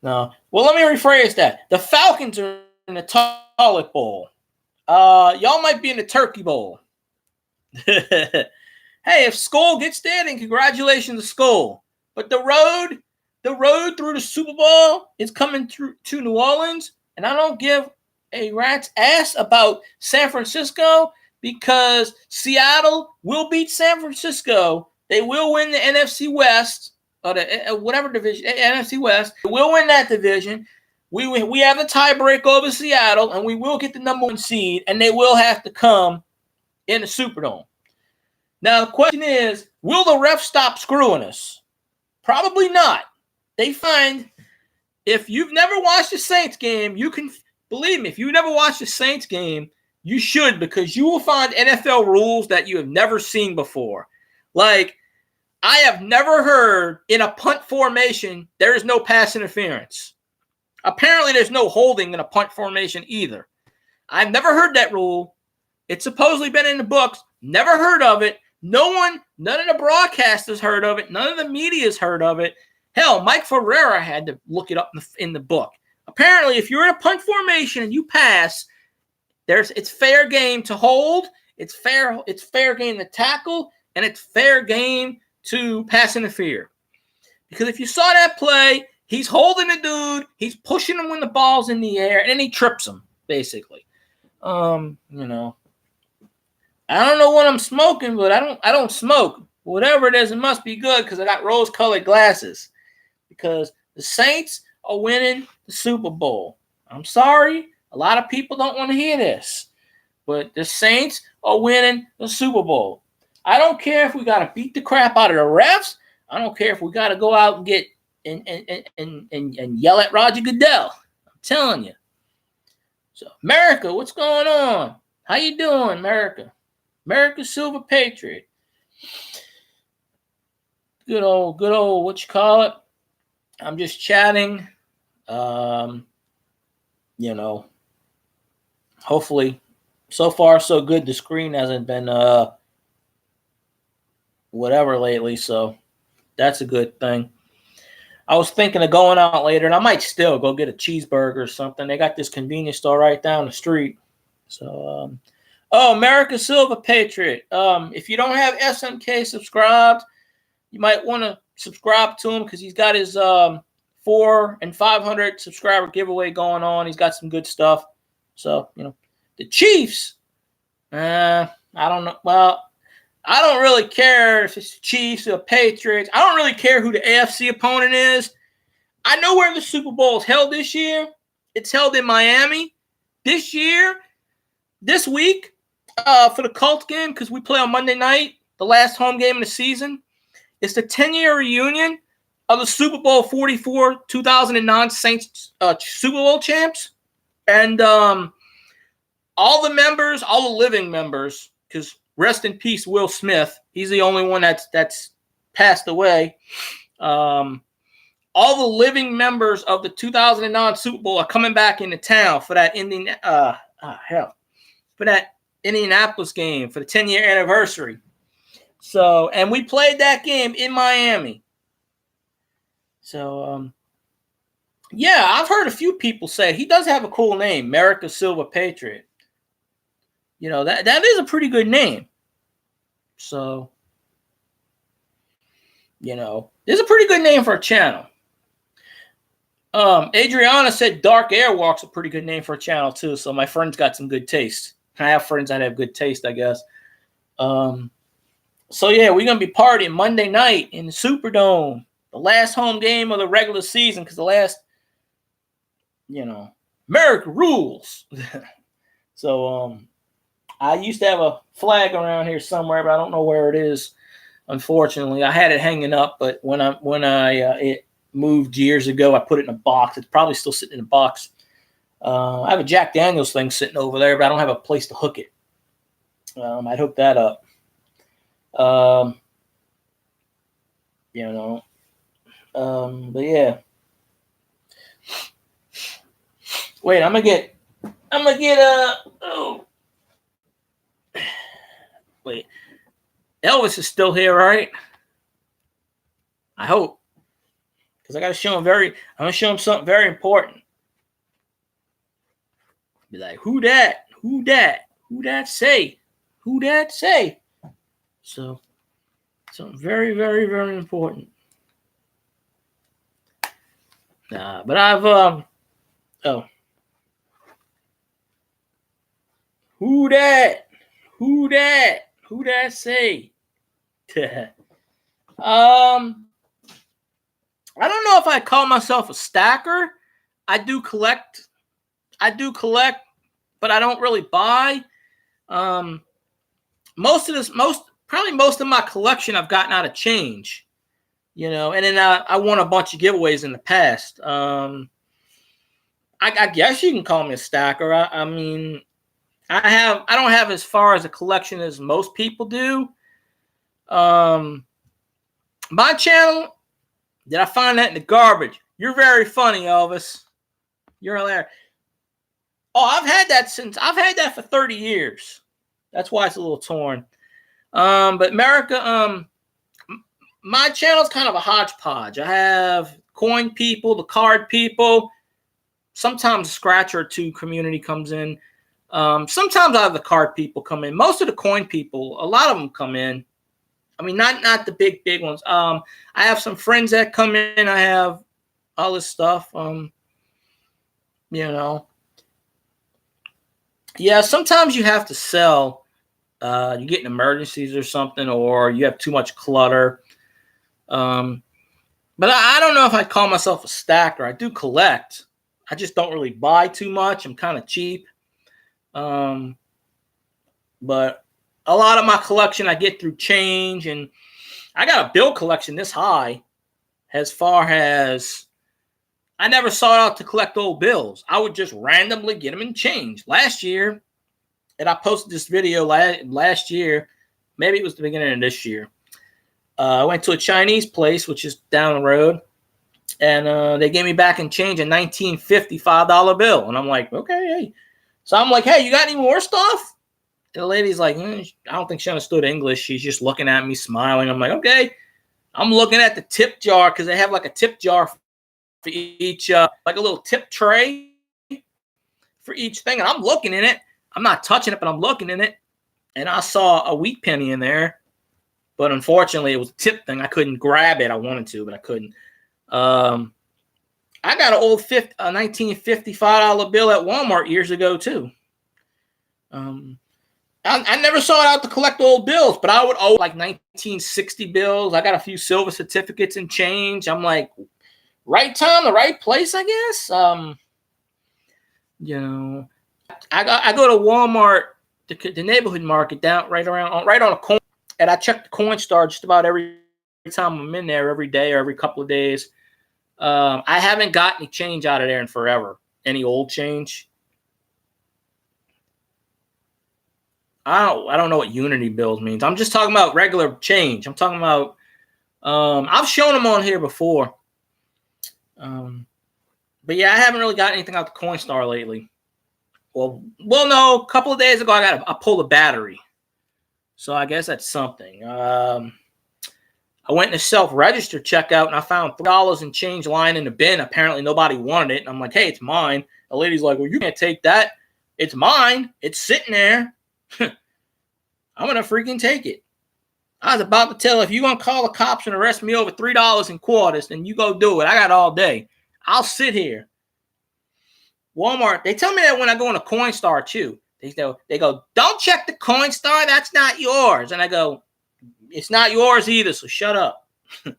No. Well, let me rephrase that. The Falcons are in the toilet bowl. Y'all might be in the turkey bowl. Hey, if Skull gets there, then congratulations to Skull. But the road through the Super Bowl is coming through to New Orleans, and I don't give a rat's ass about San Francisco because Seattle will beat San Francisco. They will win the NFC West or the whatever division, NFC West. We'll win that division. We have a tiebreak over Seattle, and we will get the number 1 seed, and they will have to come in the Superdome. Now, the question is, will the refs stop screwing us? Probably not. They find, if you've never watched a Saints game, you can, believe me, if you've never watched a Saints game, you should, because you will find NFL rules that you have never seen before. Like, I have never heard in a punt formation, there is no pass interference. Apparently, there's no holding in a punt formation either. I've never heard that rule. It's supposedly been in the books. Never heard of it. None of the broadcasters heard of it. None of the media's heard of it. Hell, Mike Ferreira had to look it up in the book. Apparently, if you're in a punt formation and you pass, it's fair game to hold, it's fair game to tackle, and it's fair game to pass interfere. Because if you saw that play, he's holding the dude, he's pushing him when the ball's in the air, and then he trips him, basically. I don't know what I'm smoking, but I don't smoke. Whatever it is, it must be good because I got rose-colored glasses. Because the Saints are winning the Super Bowl. I'm sorry, a lot of people don't want to hear this, but the Saints are winning the Super Bowl. I don't care if we got to beat the crap out of the refs. I don't care if we got to go out and get and yell at Roger Goodell. I'm telling you. So, America, what's going on? How you doing, America? America Silver Patriot. Good old, what you call it? I'm just chatting. You know, hopefully, so far so good. The screen hasn't been whatever lately, so that's a good thing. I was thinking of going out later, and I might still go get a cheeseburger or something. They got this convenience store right down the street. So, America Silver Patriot. If you don't have SMK subscribed, you might want to subscribe to him because he's got his 400 and 500 subscriber giveaway going on. He's got some good stuff. So, the Chiefs, I don't know. Well, I don't really care if it's the Chiefs or Patriots. I don't really care who the AFC opponent is. I know where the Super Bowl is held this year. It's held in Miami. This week, for the Colts game, because we play on Monday night, the last home game of the season. It's the 10-year reunion of the Super Bowl 44 2009 Saints Super Bowl champs. And all the living members, because rest in peace, Will Smith. He's the only one that's passed away. All the living members of the 2009 Super Bowl are coming back into town for that Indianapolis game for the 10-year anniversary. So, and we played that game in Miami. So, yeah, I've heard a few people say he does have a cool name, America Silver Patriot. That is a pretty good name. So, it's a pretty good name for a channel. Adriana said Dark Airwalk's a pretty good name for a channel too. So my friend's got some good taste. I have friends that have good taste, I guess. So yeah, we're gonna be partying Monday night in the Superdome, the last home game of the regular season, because the last, America rules. So I used to have a flag around here somewhere, but I don't know where it is. Unfortunately, I had it hanging up, but when it moved years ago, I put it in a box. It's probably still sitting in a box. I have a Jack Daniels thing sitting over there, but I don't have a place to hook it. I'd hook that up. But yeah. Wait, I'm gonna get wait. Elvis is still here, right? I hope. Because I gotta show him I'm gonna show him something very important. Be like, who that? Who that? Who that say? Who that say? So, something very, very, very important. But I've who that? Who that? Who that say? I don't know if I call myself a stacker. I do collect, but I don't really buy. Most of my collection I've gotten out of change, and then I won a bunch of giveaways in the past. I guess you can call me a stacker. I mean, I don't have as far as a collection as most people do. My channel, did I find that in the garbage? You're very funny, Elvis. You're hilarious. Oh, I've had that for 30 years. That's why it's a little torn. But America, my channel's kind of a hodgepodge. I have coin people, the card people. Sometimes a scratcher or two community comes in. Sometimes I have the card people come in. Most of the coin people, a lot of them come in. I mean, not the big ones. I have some friends that come in. I have all this stuff. Yeah, sometimes you have to sell You get in emergencies or something, or you have too much clutter. But I don't know if I'd call myself a stacker. I do collect. I just don't really buy too much. I'm kind of cheap. But a lot of my collection I get through change, and I got a bill collection this high as far as I never sought out to collect old bills. I would just randomly get them in change. Last year, and I posted this video last year, maybe it was the beginning of this year. I went to a Chinese place, which is down the road, and they gave me back in change a $19.55 bill. And I'm like, okay, hey. So I'm like, hey, you got any more stuff? And the lady's like, I don't think she understood English. She's just looking at me, smiling. I'm like, okay. I'm looking at the tip jar because they have like a tip jar for each, like a little tip tray for each thing. And I'm looking in it. I'm not touching it, but I'm looking in it. And I saw a wheat penny in there. But unfortunately, it was a tip thing. I couldn't grab it. I wanted to, but I couldn't. I got an old $19.55 bill at Walmart years ago, too. I never sought out to collect old bills, but I would owe like 1960 bills. I got a few silver certificates and change. I'm like, right time, the right place, I guess. I go to Walmart, the neighborhood market down right on a corner, and I check the Coinstar just about every time I'm in there, every day or every couple of days. I haven't got any change out of there in forever. Any old change. I don't know what Unity bills means. I'm just talking about regular change. I'm talking about I've shown them on here before. But yeah, I haven't really got anything out the Coinstar lately. Well, no, a couple of days ago I pulled a battery. So I guess that's something. I went in a self-register checkout and I found $3 and change lying in the bin. Apparently nobody wanted it. And I'm like, hey, it's mine. The lady's like, well, you can't take that. It's mine. It's sitting there. I'm going to freaking take it. I was about to tell her, if you're going to call the cops and arrest me over $3 in quarters, then you go do it. I got all day. I'll sit here. Walmart, they tell me that when I go on a Coinstar too. They go, don't check the Coinstar. That's not yours. And I go, it's not yours either, so shut up. I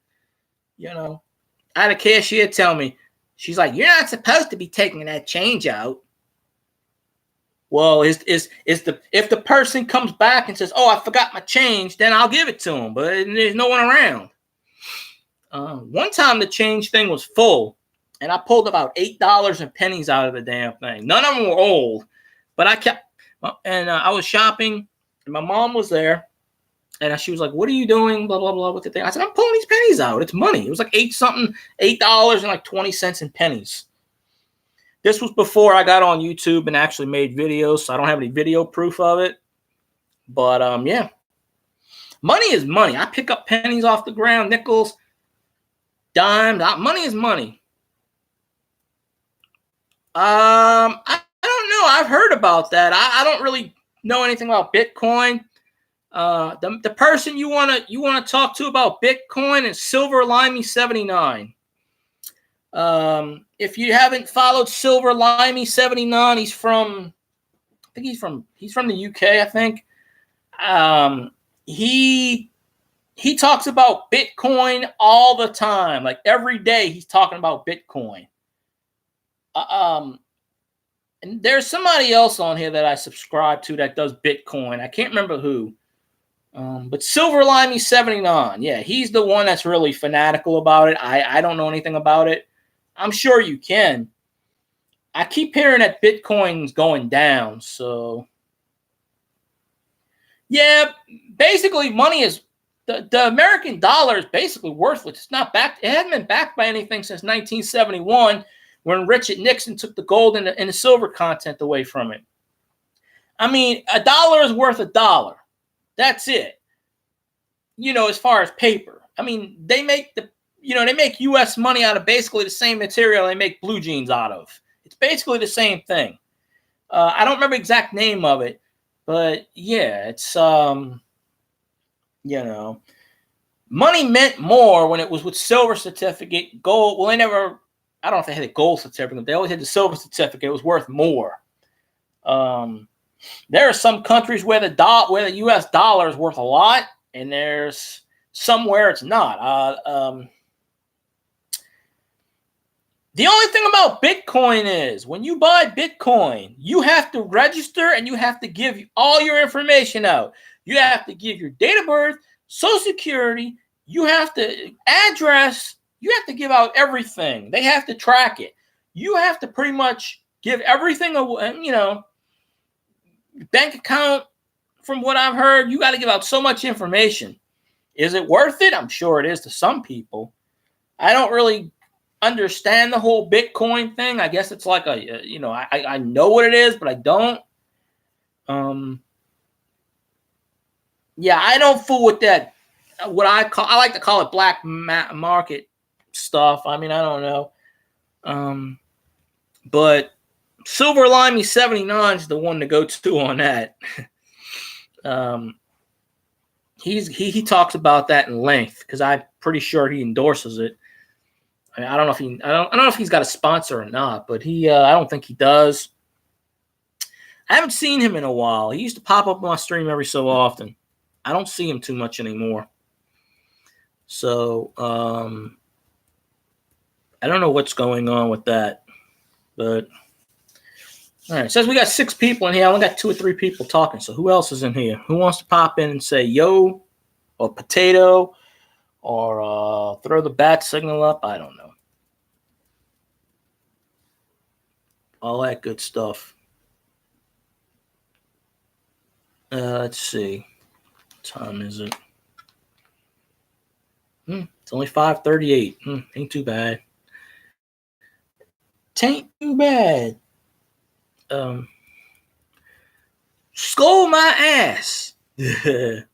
had a cashier tell me, she's like, you're not supposed to be taking that change out. Well, if the person comes back and says, oh, I forgot my change, then I'll give it to them. But there's no one around. One time the change thing was full, and I pulled about $8 and pennies out of the damn thing. None of them were old, but I kept, and I was shopping, and my mom was there, and she was like, what are you doing, blah, blah, blah, with the thing? I said, I'm pulling these pennies out. It's money. It was like $8 and like 20 cents in pennies. This was before I got on YouTube and actually made videos, so I don't have any video proof of it. But, yeah. Money is money. I pick up pennies off the ground, nickels, dimes. Money is money. I don't know. I've heard about that. I don't really know anything about Bitcoin. The person you want to talk to about Bitcoin is Silver Limey 79. If you haven't followed Silver Limey 79, he's from the UK, I think. He talks about Bitcoin all the time. Like every day he's talking about Bitcoin. And there's somebody else on here that I subscribe to that does Bitcoin. I can't remember who. But Silver Limey 79, yeah, he's the one that's really fanatical about it. I don't know anything about it. I'm sure you can. I keep hearing that Bitcoin's going down, so yeah, basically money is the American dollar is basically worthless. It's not backed. It hasn't been backed by anything since 1971, when Richard Nixon took the gold and the silver content away from it. I mean, a dollar is worth $1. That's it. As far as paper. I mean, they make U.S. money out of basically the same material they make blue jeans out of. It's basically the same thing. I don't remember the exact name of it, but yeah, it's money meant more when it was with silver certificate, gold. Well, I don't know if they had a gold certificate. They always had the silver certificate. It was worth more. There are some countries where the U.S. dollar is worth a lot, and there's somewhere it's not. The only thing about Bitcoin is when you buy Bitcoin, you have to register and you have to give all your information out. You have to give your date of birth, Social Security, you have to address, you have to give out everything. They have to track it. You have to pretty much give everything away, bank account. From what I've heard, you got to give out so much information. Is it worth it? I'm sure it is to some people. I don't really understand the whole Bitcoin thing. I guess it's like I know what it is, but I don't. Yeah, I don't fool with that. What I like to call it black market stuff. I mean, I don't know. But Silver Limey 79 is the one to go to on that. He talks about that in length because I'm pretty sure he endorses it. I mean, I don't know if he's got a sponsor or not, but I don't think he does. I haven't seen him in a while. He used to pop up on my stream every so often. I don't see him too much anymore. So I don't know what's going on with that, but all right. It says we got 6 people in here. I only got 2 or 3 people talking. So who else is in here? Who wants to pop in and say yo or potato or throw the bat signal up? I don't know. All that good stuff. Let's see. What time is it? It's only 5:38. Ain't too bad. Tain't too bad. Scold my ass. Well,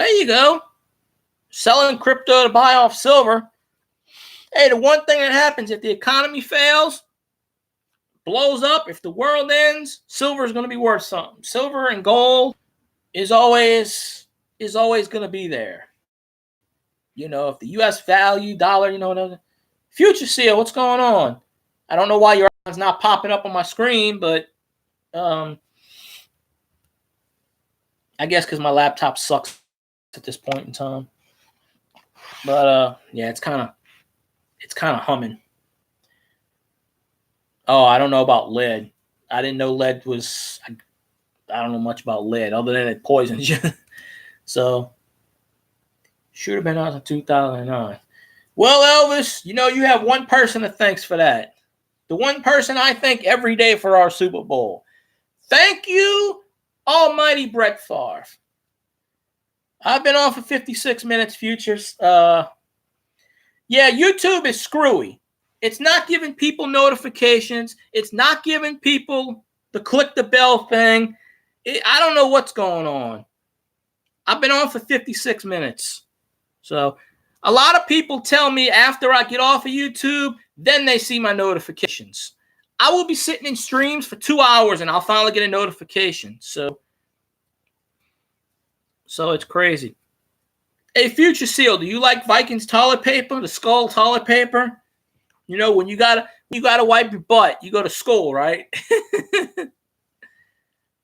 there you go. Selling crypto to buy off silver. Hey, the one thing that happens if the economy fails, blows up, if the world ends, silver is going to be worth something. Silver and gold is always going to be there. If the U.S. value dollar, Future Seal, what's going on? I don't know why your eye's not popping up on my screen, but I guess because my laptop sucks at this point in time. But yeah, it's kind of humming. Oh, I don't know about lead. I didn't know lead was. I don't know much about lead other than it poisons you. So should have been out in 2009. Well, Elvis, you have one person that thanks for that. The one person I thank every day for our Super Bowl. Thank you, almighty Brett Favre. I've been on for 56 minutes, Futures. Yeah, YouTube is screwy. It's not giving people notifications. It's not giving people the click the bell thing. I don't know what's going on. I've been on for 56 minutes. So a lot of people tell me after I get off of YouTube, then they see my notifications. I will be sitting in streams for 2 hours and I'll finally get a notification. So it's crazy. Hey, Future Seal, do you like Vikings toilet paper, the Skull toilet paper? When you gotta wipe your butt, you go to Skull, right?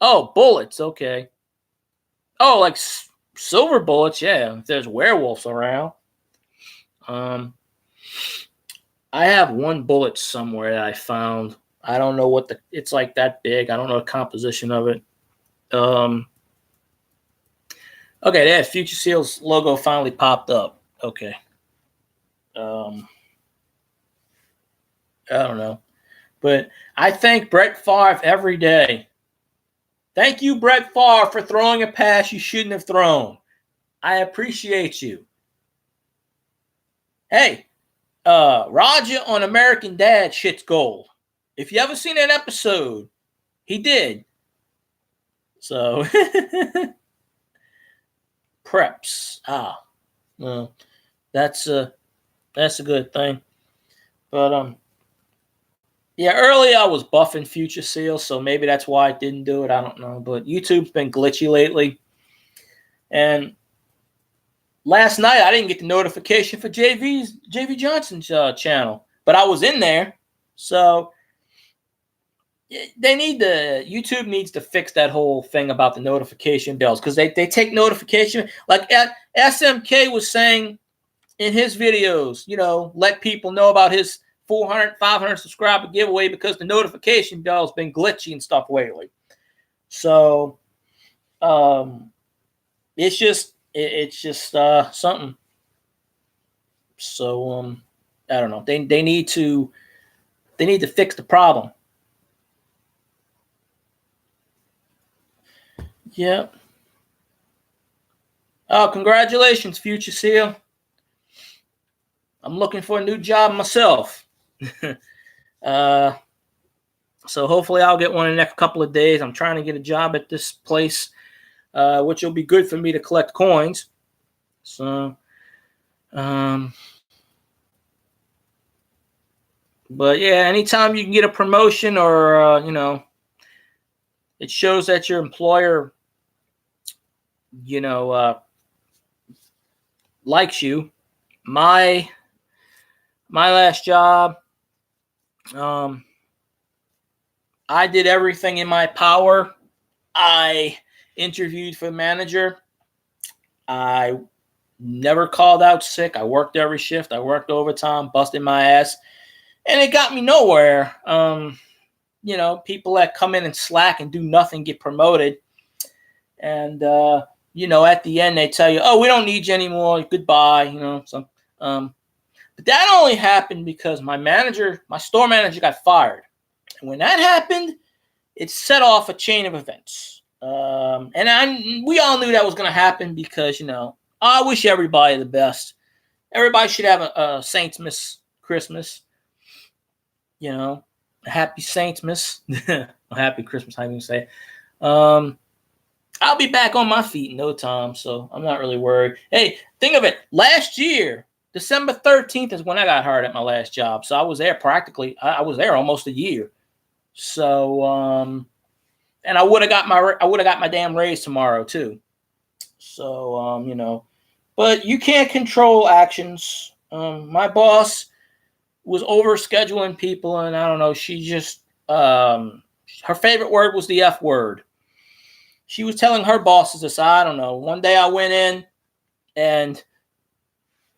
Oh, bullets, okay. Oh, like silver bullets, yeah. If there's werewolves around. I have one bullet somewhere that I found. I don't know what it's like that big. I don't know the composition of it. Okay, there, Future Seal's logo finally popped up. Okay. I don't know. But I thank Brett Favre every day. Thank you, Brett Favre, for throwing a pass you shouldn't have thrown. I appreciate you. Hey, Roger on American Dad shit's gold. If you ever seen that episode, he did. So, preps. Well, that's a good thing. But yeah, earlier I was buffing Future Seal, so maybe that's why I didn't do it. I don't know. But YouTube's been glitchy lately. And last night I didn't get the notification for JV Johnson's channel. But I was in there. So, YouTube needs to fix that whole thing about the notification bells, because they take notification, like SMK was saying in his videos, let people know about his 400, 500 subscriber giveaway because the notification bell has been glitchy and stuff lately. So it's just something. So I don't know. They need to fix the problem. Yep. Oh, congratulations, Future Seal. I'm looking for a new job myself. So hopefully I'll get one in the next couple of days. I'm trying to get a job at this place, which will be good for me to collect coins. So, but yeah, anytime you can get a promotion or, it shows that your employer, likes you. My last job, I did everything in my power. I interviewed for the manager. I never called out sick. I worked every shift. I worked overtime, busted my ass, and it got me nowhere. People that come in and slack and do nothing get promoted. And, at the end, they tell you, oh, we don't need you anymore. Goodbye. But that only happened because my store manager got fired. And when that happened, it set off a chain of events. And we all knew that was going to happen because, I wish everybody the best. Everybody should have a Saints Miss Christmas. A happy Saints Miss. Happy Christmas, how do you say it? I'll be back on my feet in no time, so I'm not really worried. Hey, think of it. Last year, December 13th is when I got hired at my last job. So I was there I was there almost a year. So, and I would have got my damn raise tomorrow too. So, but you can't control actions. My boss was over scheduling people, and I don't know. She just, her favorite word was the F word. She was telling her bosses this. I don't know. One day I went in and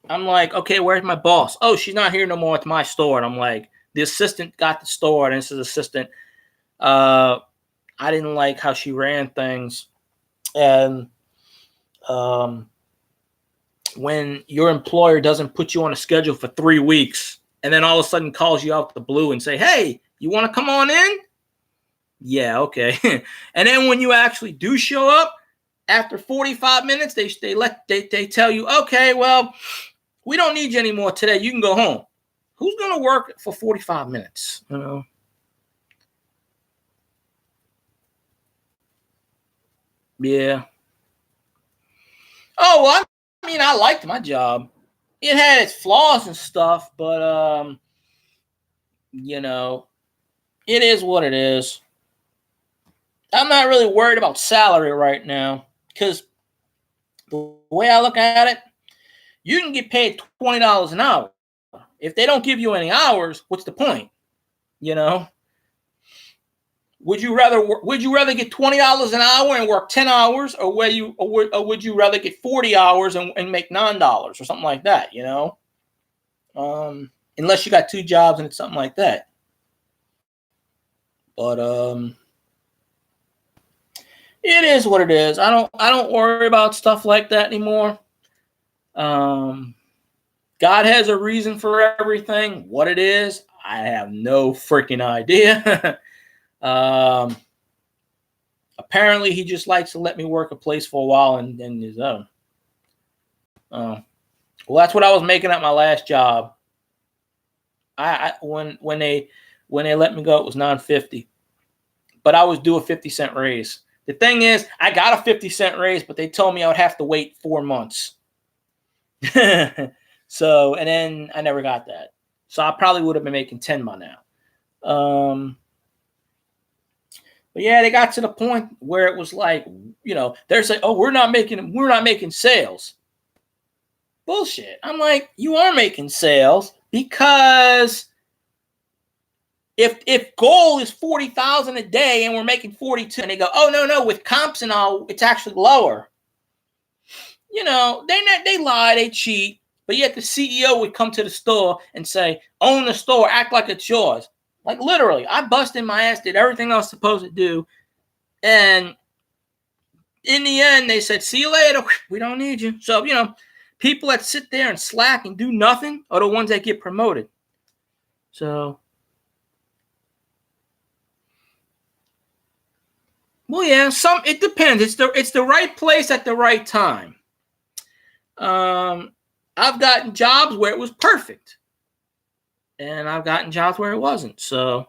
I'm like, okay, where's my boss? Oh, she's not here no more at my store. And I'm like, the assistant got the store, and this is assistant. I didn't like how she ran things. And when your employer doesn't put you on a schedule for 3 weeks and then all of a sudden calls you out the blue and say, hey, you want to come on in? Yeah, okay. And then when you actually do show up, after 45 minutes, they tell you, okay, well, we don't need you anymore today. You can go home. Who's going to work for 45 minutes? Yeah. Oh, well, I liked my job. It had its flaws and stuff, but, it is what it is. I'm not really worried about salary right now because the way I look at it, you can get paid $20 an hour. If they don't give you any hours, what's the point? Would you rather get $20 an hour and work 10 hours, or would you rather get 40 hours and make $9 or something like that? Unless you got 2 jobs and it's something like that. But it is what it is. I don't worry about stuff like that anymore. God has a reason for everything. What it is, I have no freaking idea. Apparently he just likes to let me work a place for a while and then his own. Well, that's what I was making at my last job. When they let me go, it was $9.50, but I was due a 50-cent raise. The thing is, I got a 50-cent raise, but they told me I would have to wait 4 months. So, and then I never got that. So I probably would have been making 10 by now. But yeah, they got to the point where it was like, they're saying, oh, we're not making sales. Bullshit. I'm like, you are making sales because If goal is 40,000 a day and we're making 42, and they go, oh no, with comps and all, it's actually lower. They lie, they cheat, but yet the CEO would come to the store and say, own the store, act like it's yours. Like literally, I busted my ass, did everything I was supposed to do, and in the end, they said, see you later. We don't need you. So, people that sit there and slack and do nothing are the ones that get promoted. So, well, yeah, it depends. It's the right place at the right time. I've gotten jobs where it was perfect, and I've gotten jobs where it wasn't. So,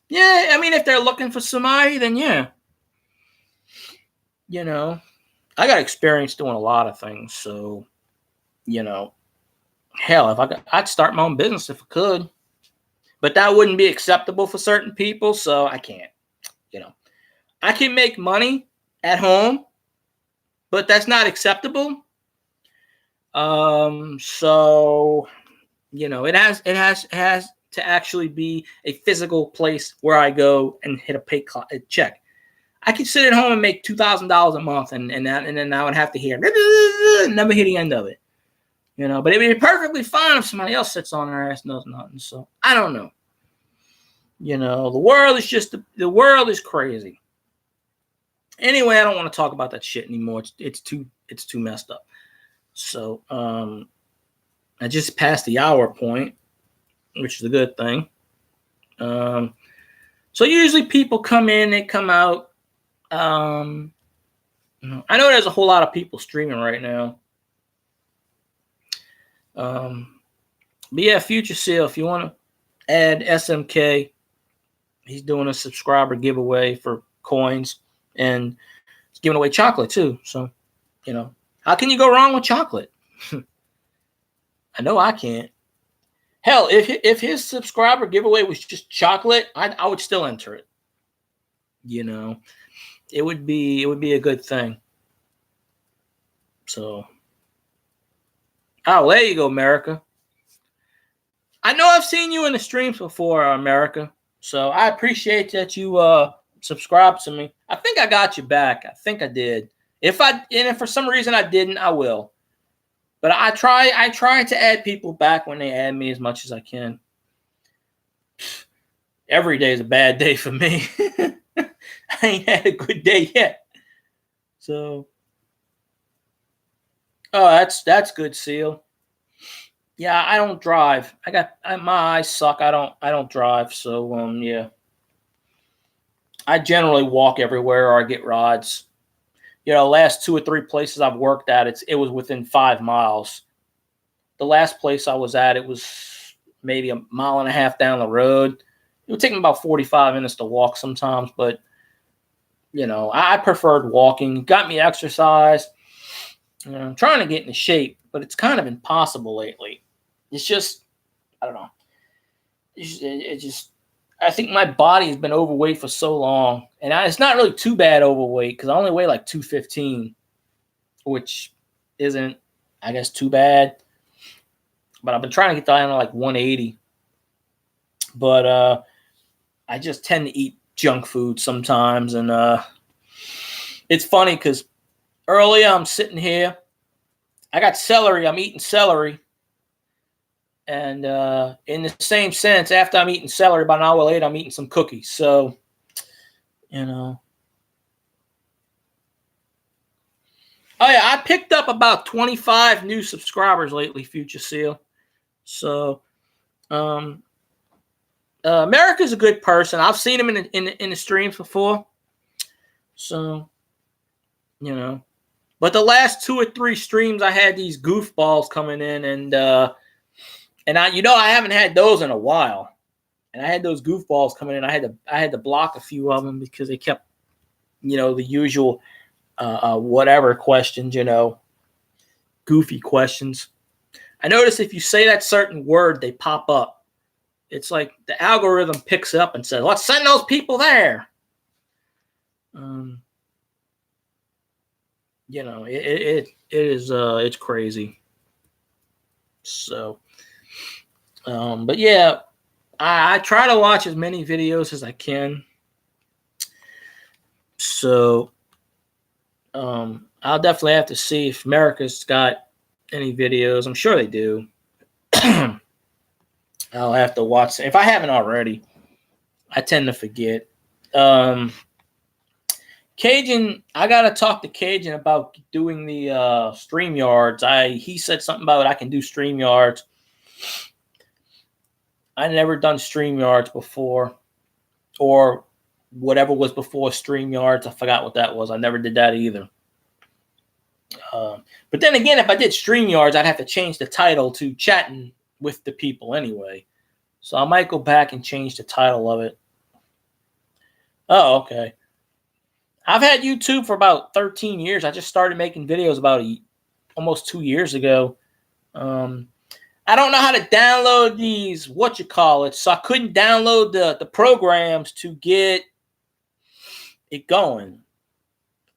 yeah, I mean, if they're looking for somebody, then yeah. I got experience doing a lot of things. So, hell, I'd start my own business if I could, but that wouldn't be acceptable for certain people. So I can't. I can make money at home, but that's not acceptable. So, it has to actually be a physical place where I go and hit a check. I could sit at home and make $2,000 a month, and then I would have to hear never hear the end of it. But it'd be perfectly fine if somebody else sits on their ass and does nothing. So I don't know. The world is crazy. Anyway, I don't want to talk about that shit anymore. It's too messed up. So I just passed the hour point, which is a good thing. So usually people come in, they come out. I know there's a whole lot of people streaming right now. But yeah, Future Seal, if you want to add SMK, he's doing a subscriber giveaway for coins, and he's giving away chocolate too. So, how can you go wrong with chocolate? I know I can't. Hell, if his subscriber giveaway was just chocolate, I would still enter it. It would be a good thing. So, there you go, America. I know I've seen you in the streams before, America. So I appreciate that you subscribed to me. I think I got you back. I think I did. If for some reason I didn't, I will. But I try to add people back when they add me as much as I can. Every day is a bad day for me. I ain't had a good day yet. So, that's good, Seal. Yeah, I don't drive. My eyes suck. I don't drive. So yeah. I generally walk everywhere or I get rides. Last 2 or 3 places I've worked at, it was within 5 miles. The last place I was at, it was maybe a mile and a half down the road. It would take me about 45 minutes to walk sometimes, but I preferred walking. It got me exercise. I'm trying to get into shape, but it's kind of impossible lately. It's just, I don't know. I think my body has been overweight for so long, and it's not really too bad overweight because I only weigh like 215, which isn't, I guess, too bad. But I've been trying to get down to like 180. But I just tend to eat junk food sometimes, and it's funny because earlier I'm sitting here, I got celery. I'm eating celery. And in the same sense, after I'm eating celery, about an hour later, I'm eating some cookies. So, Oh, yeah, I picked up about 25 new subscribers lately, Future Seal. So, America's a good person. I've seen him in the streams before. So, But the last 2 or 3 streams, I had these goofballs coming in, and I haven't had those in a while. And I had those goofballs coming in. I had to block a few of them because they kept, the usual whatever questions, goofy questions. I notice if you say that certain word, they pop up. It's like the algorithm picks up and says, let's send those people there. It's crazy. So, but yeah, I try to watch as many videos as I can. So I'll definitely have to see if America's got any videos. I'm sure they do. I'll have to watch. If I haven't already, I tend to forget. Cajun, I gotta talk to Cajun about doing the StreamYards. He said something about I can do StreamYards. I never done StreamYards before, or whatever was before StreamYards. I forgot what that was. I never did that either. But then again, if I did StreamYards, I'd have to change the title to chatting with the people anyway. So I might go back and change the title of it. Oh, okay. I've had YouTube for about 13 years. I just started making videos about almost 2 years ago. I don't know how to download these, so I couldn't download the programs to get it going.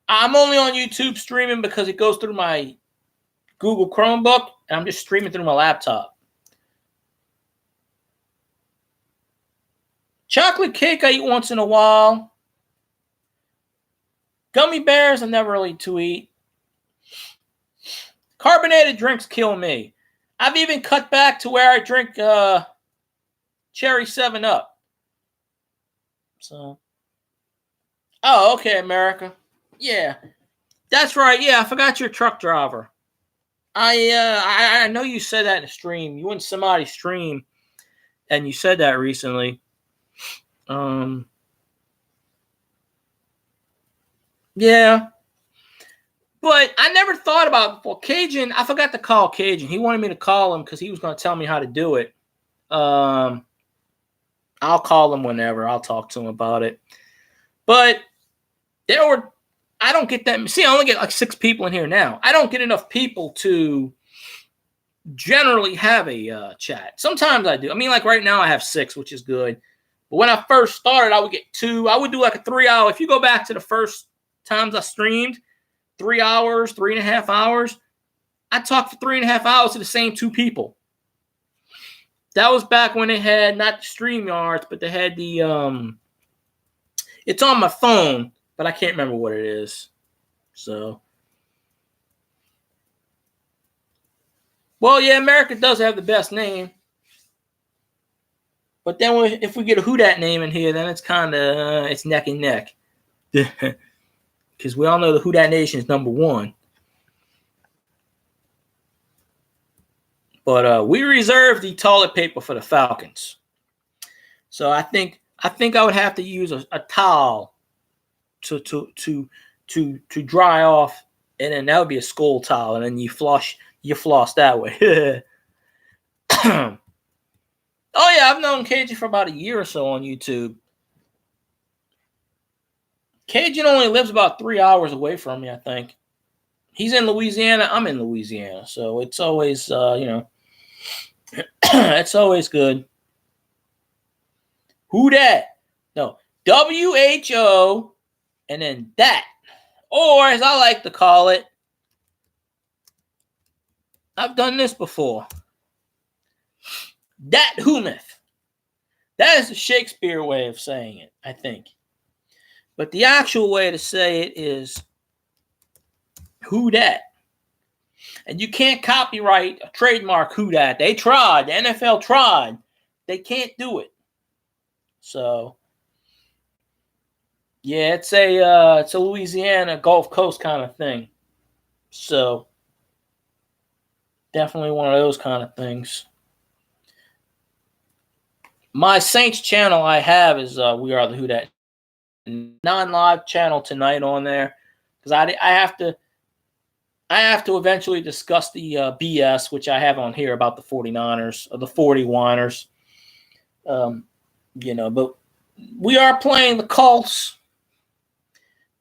I'm only on YouTube streaming because it goes through my Google Chromebook, and I'm just streaming through my laptop. Chocolate cake I eat once in a while. Gummy bears I never really to eat. Carbonated drinks kill me. I've even cut back to where I drink cherry 7-Up. So, oh, okay, America. Yeah, that's right. Yeah, I forgot you're a truck driver. I know you said that in a stream. You went somebody's stream, and you said that recently. Yeah. But I never thought about it before. Cajun, I forgot to call Cajun. He wanted me to call him because he was going to tell me how to do it. I'll call him whenever. I'll talk to him about it. But I don't get that. See, I only get like 6 people in here now. I don't get enough people to generally have a chat. Sometimes I do. I mean, like right now I have 6, which is good. But when I first started, I would get 2. I would do like a 3-hour. If you go back to the first times I streamed, 3 hours, 3.5 hours, I talked for 3.5 hours to the same 2 people. That was back when they had not the StreamYards, but they had the it's on my phone, but I can't remember what it is. So, well, yeah, America does have the best name. But then if we get a Who Dat name in here, then it's kind of it's neck and neck. Because we all know the Who Dat Nation is number 1. But we reserve the toilet paper for the Falcons. So I think I would have to use a towel to dry off, and then that would be a skull towel, and then you floss that way. Oh yeah, I've known Cajun for about a year or so on YouTube. Cajun only lives about 3 hours away from me, I think. He's in Louisiana. I'm in Louisiana, so it's always it's always good. Who dat? No, WHO, and then that, or as I like to call it, I've done this before. Dat whometh. That is the Shakespeare way of saying it, I think. But the actual way to say it is who dat. And you can't copyright a trademark who dat. They tried. The NFL tried. They can't do it. So, yeah, it's a Louisiana Gulf Coast kind of thing. So, definitely one of those kind of things. My Saints channel I have is We Are the Who Dat non-live channel tonight on there, because I have to eventually discuss the BS which I have on here about the 49ers or the 40-winers. But we are playing the Colts,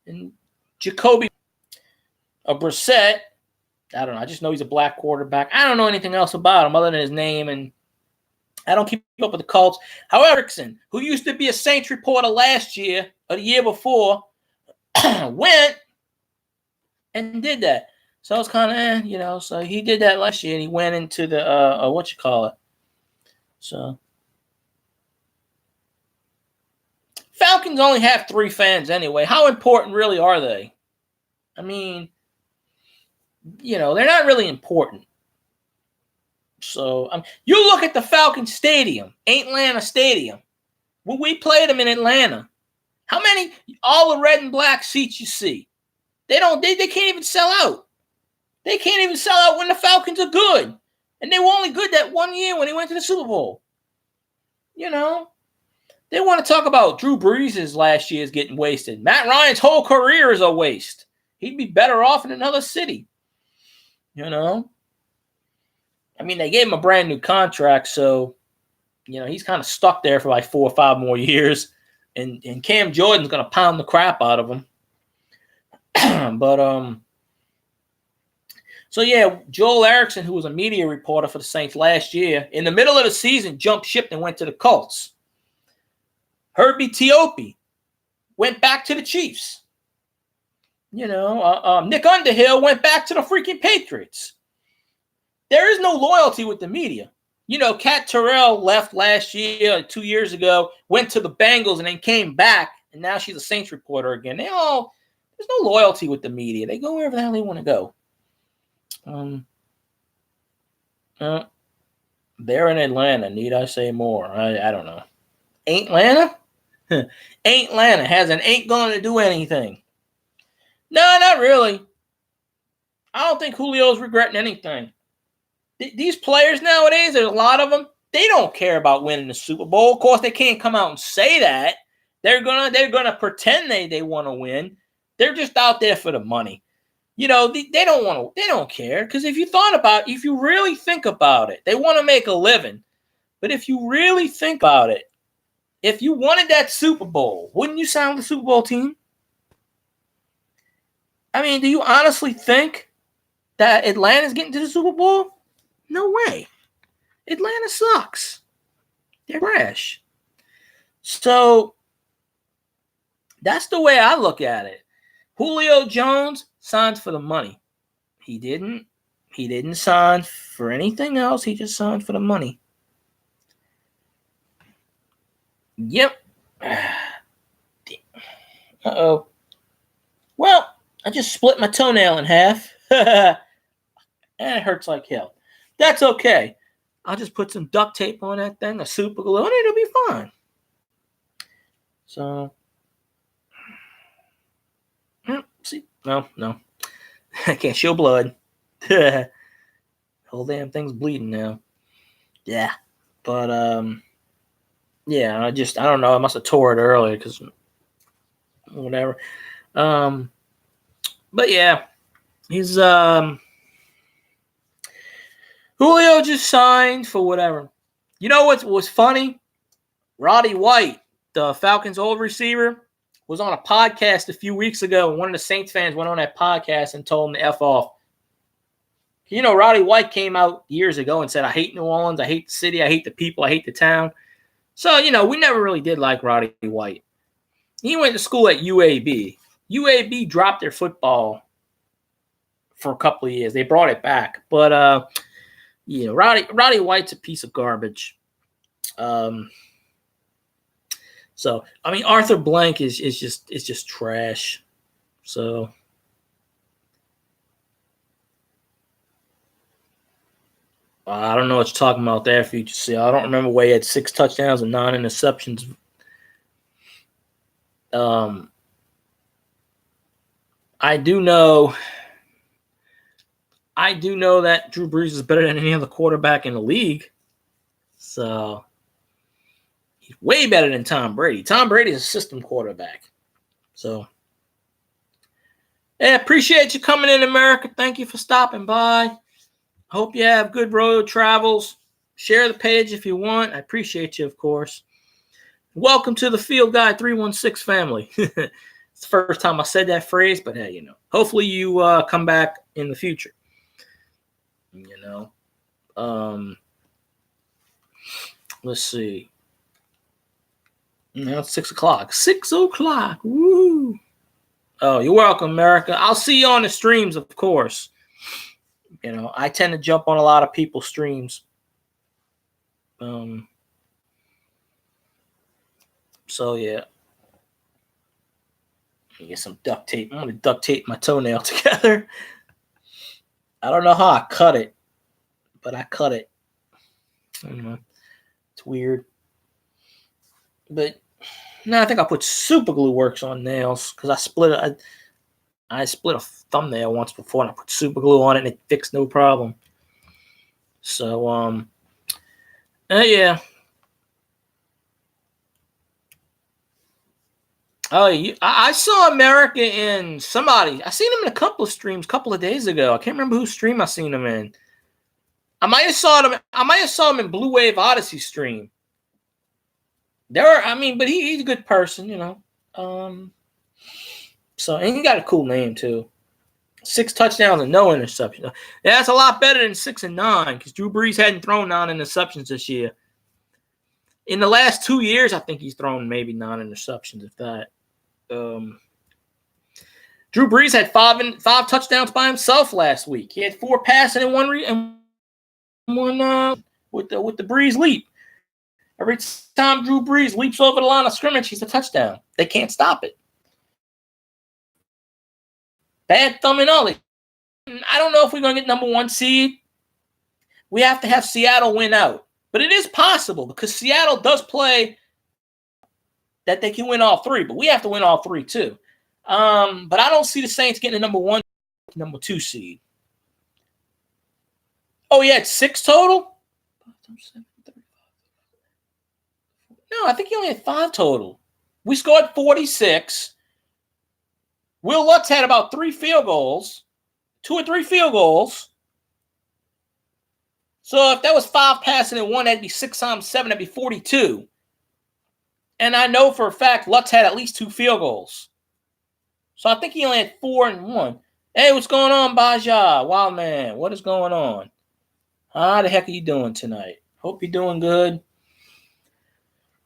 and Jacoby Brissett. I don't know. I just know he's a black quarterback. I don't know anything else about him other than his name, and I don't keep up with the Colts. However, Erickson, who used to be a Saints reporter last year or the year before, went and did that. So it's kind of, so he did that last year, and he went into the, So Falcons only have 3 fans anyway. How important really are they? I mean, they're not really important. So you look at the Falcons Stadium, Atlanta Stadium. When we played them in Atlanta, how many all the red and black seats you see? They can't even sell out. They can't even sell out when the Falcons are good. And they were only good that one year when they went to the Super Bowl. They want to talk about Drew Brees' last year's getting wasted. Matt Ryan's whole career is a waste. He'd be better off in another city. They gave him a brand new contract, so he's kind of stuck there for like 4 or 5 more years. And Cam Jordan's going to pound the crap out of him. But so yeah, Joel Erickson, who was a media reporter for the Saints last year, in the middle of the season, jumped ship and went to the Colts. Herbie Teope went back to the Chiefs. Nick Underhill went back to the freaking Patriots. There is no loyalty with the media. Kat Terrell left last year, 2 years ago, went to the Bengals and then came back, and now she's a Saints reporter again. There's no loyalty with the media. They go wherever the hell they want to go. They're in Atlanta. Need I say more? I don't know. Atlanta? Atlanta ain't going to do anything. No, not really. I don't think Julio's regretting anything. These players nowadays, there's a lot of them, they don't care about winning the Super Bowl. Of course, they can't come out and say that. They're gonna pretend they want to win. They're just out there for the money. They don't care. Because if you really think about it, they want to make a living. But if you really think about it, if you wanted that Super Bowl, wouldn't you sign with the Super Bowl team? Do you honestly think that Atlanta's getting to the Super Bowl? No way. Atlanta sucks. They're trash. So that's the way I look at it. Julio Jones signed for the money. He didn't sign for anything else. He just signed for the money. Yep. Uh-oh. Well, I just split my toenail in half. And it hurts like hell. That's okay. I'll just put some duct tape on that thing, a super glue, and it'll be fine. So, see, no. I can't show blood. Whole damn thing's bleeding now. Yeah. But, yeah, I don't know. I must have tore it earlier because whatever. But yeah, he's, Julio just signed for whatever. You know what was funny? Roddy White, the Falcons' old receiver, was on a podcast a few weeks ago, and one of the Saints fans went on that podcast and told him to F off. Roddy White came out years ago and said, I hate New Orleans, I hate the city, I hate the people, I hate the town. So, we never really did like Roddy White. He went to school at UAB. UAB dropped their football for a couple of years. They brought it back. But, Roddy White's a piece of garbage. So Arthur Blank is just trash. So I don't know what you're talking about there, Future C. I don't remember where he had 6 touchdowns and 9 interceptions. I do know that Drew Brees is better than any other quarterback in the league. So he's way better than Tom Brady. Tom Brady is a system quarterback. So I appreciate you coming in, America. Thank you for stopping by. Hope you have good road travels. Share the page if you want. I appreciate you, of course. Welcome to the Field Guy 316 family. It's the first time I said that phrase, but hey, hopefully you come back in the future. Let's see. Now it's 6 o'clock. 6 o'clock. Woo. Oh, you're welcome, America. I'll see you on the streams, of course. I tend to jump on a lot of people's streams. So, yeah. Get some duct tape. I'm gonna duct tape my toenail together. I don't know how I cut it, but I cut it. I don't know. It's weird. But no, I think I put super glue works on nails because I split a thumbnail once before and I put super glue on it and it fixed no problem. So yeah. Oh, I saw America in somebody. I seen him in a couple of streams a couple of days ago. I can't remember whose stream I seen him in. I might have saw him in Blue Wave Odyssey stream. But he's a good person, you know. So and he got a cool name too. 6 touchdowns and no interceptions. Yeah, that's a lot better than 6 and 9 because Drew Brees hadn't thrown 9 interceptions this year. In the last 2 years, I think he's thrown maybe 9 interceptions, if that. Drew Brees had 5 touchdowns by himself last week. He had 4 passing and one with the Brees leap. Every time Drew Brees leaps over the line of scrimmage, he's a touchdown. They can't stop it. Bad thumb and all. I don't know if we're going to get number 1 seed. We have to have Seattle win out. But it is possible because Seattle does play that they can win all 3, but we have to win all 3 too. But I don't see the Saints getting a number 1, number 2 seed. Oh, yeah, it's 6 total? No, I think he only had 5 total. We scored 46. Will Lutz had about 3 field goals, 2 or 3 field goals. So if that was 5 passing and 1, that'd be 6 times 7, that'd be 42. And I know for a fact Lutz had at least 2 field goals. So I think he only had 4 and 1. Hey, what's going on, Baja? Wild man, what is going on? How the heck are you doing tonight? Hope you're doing good.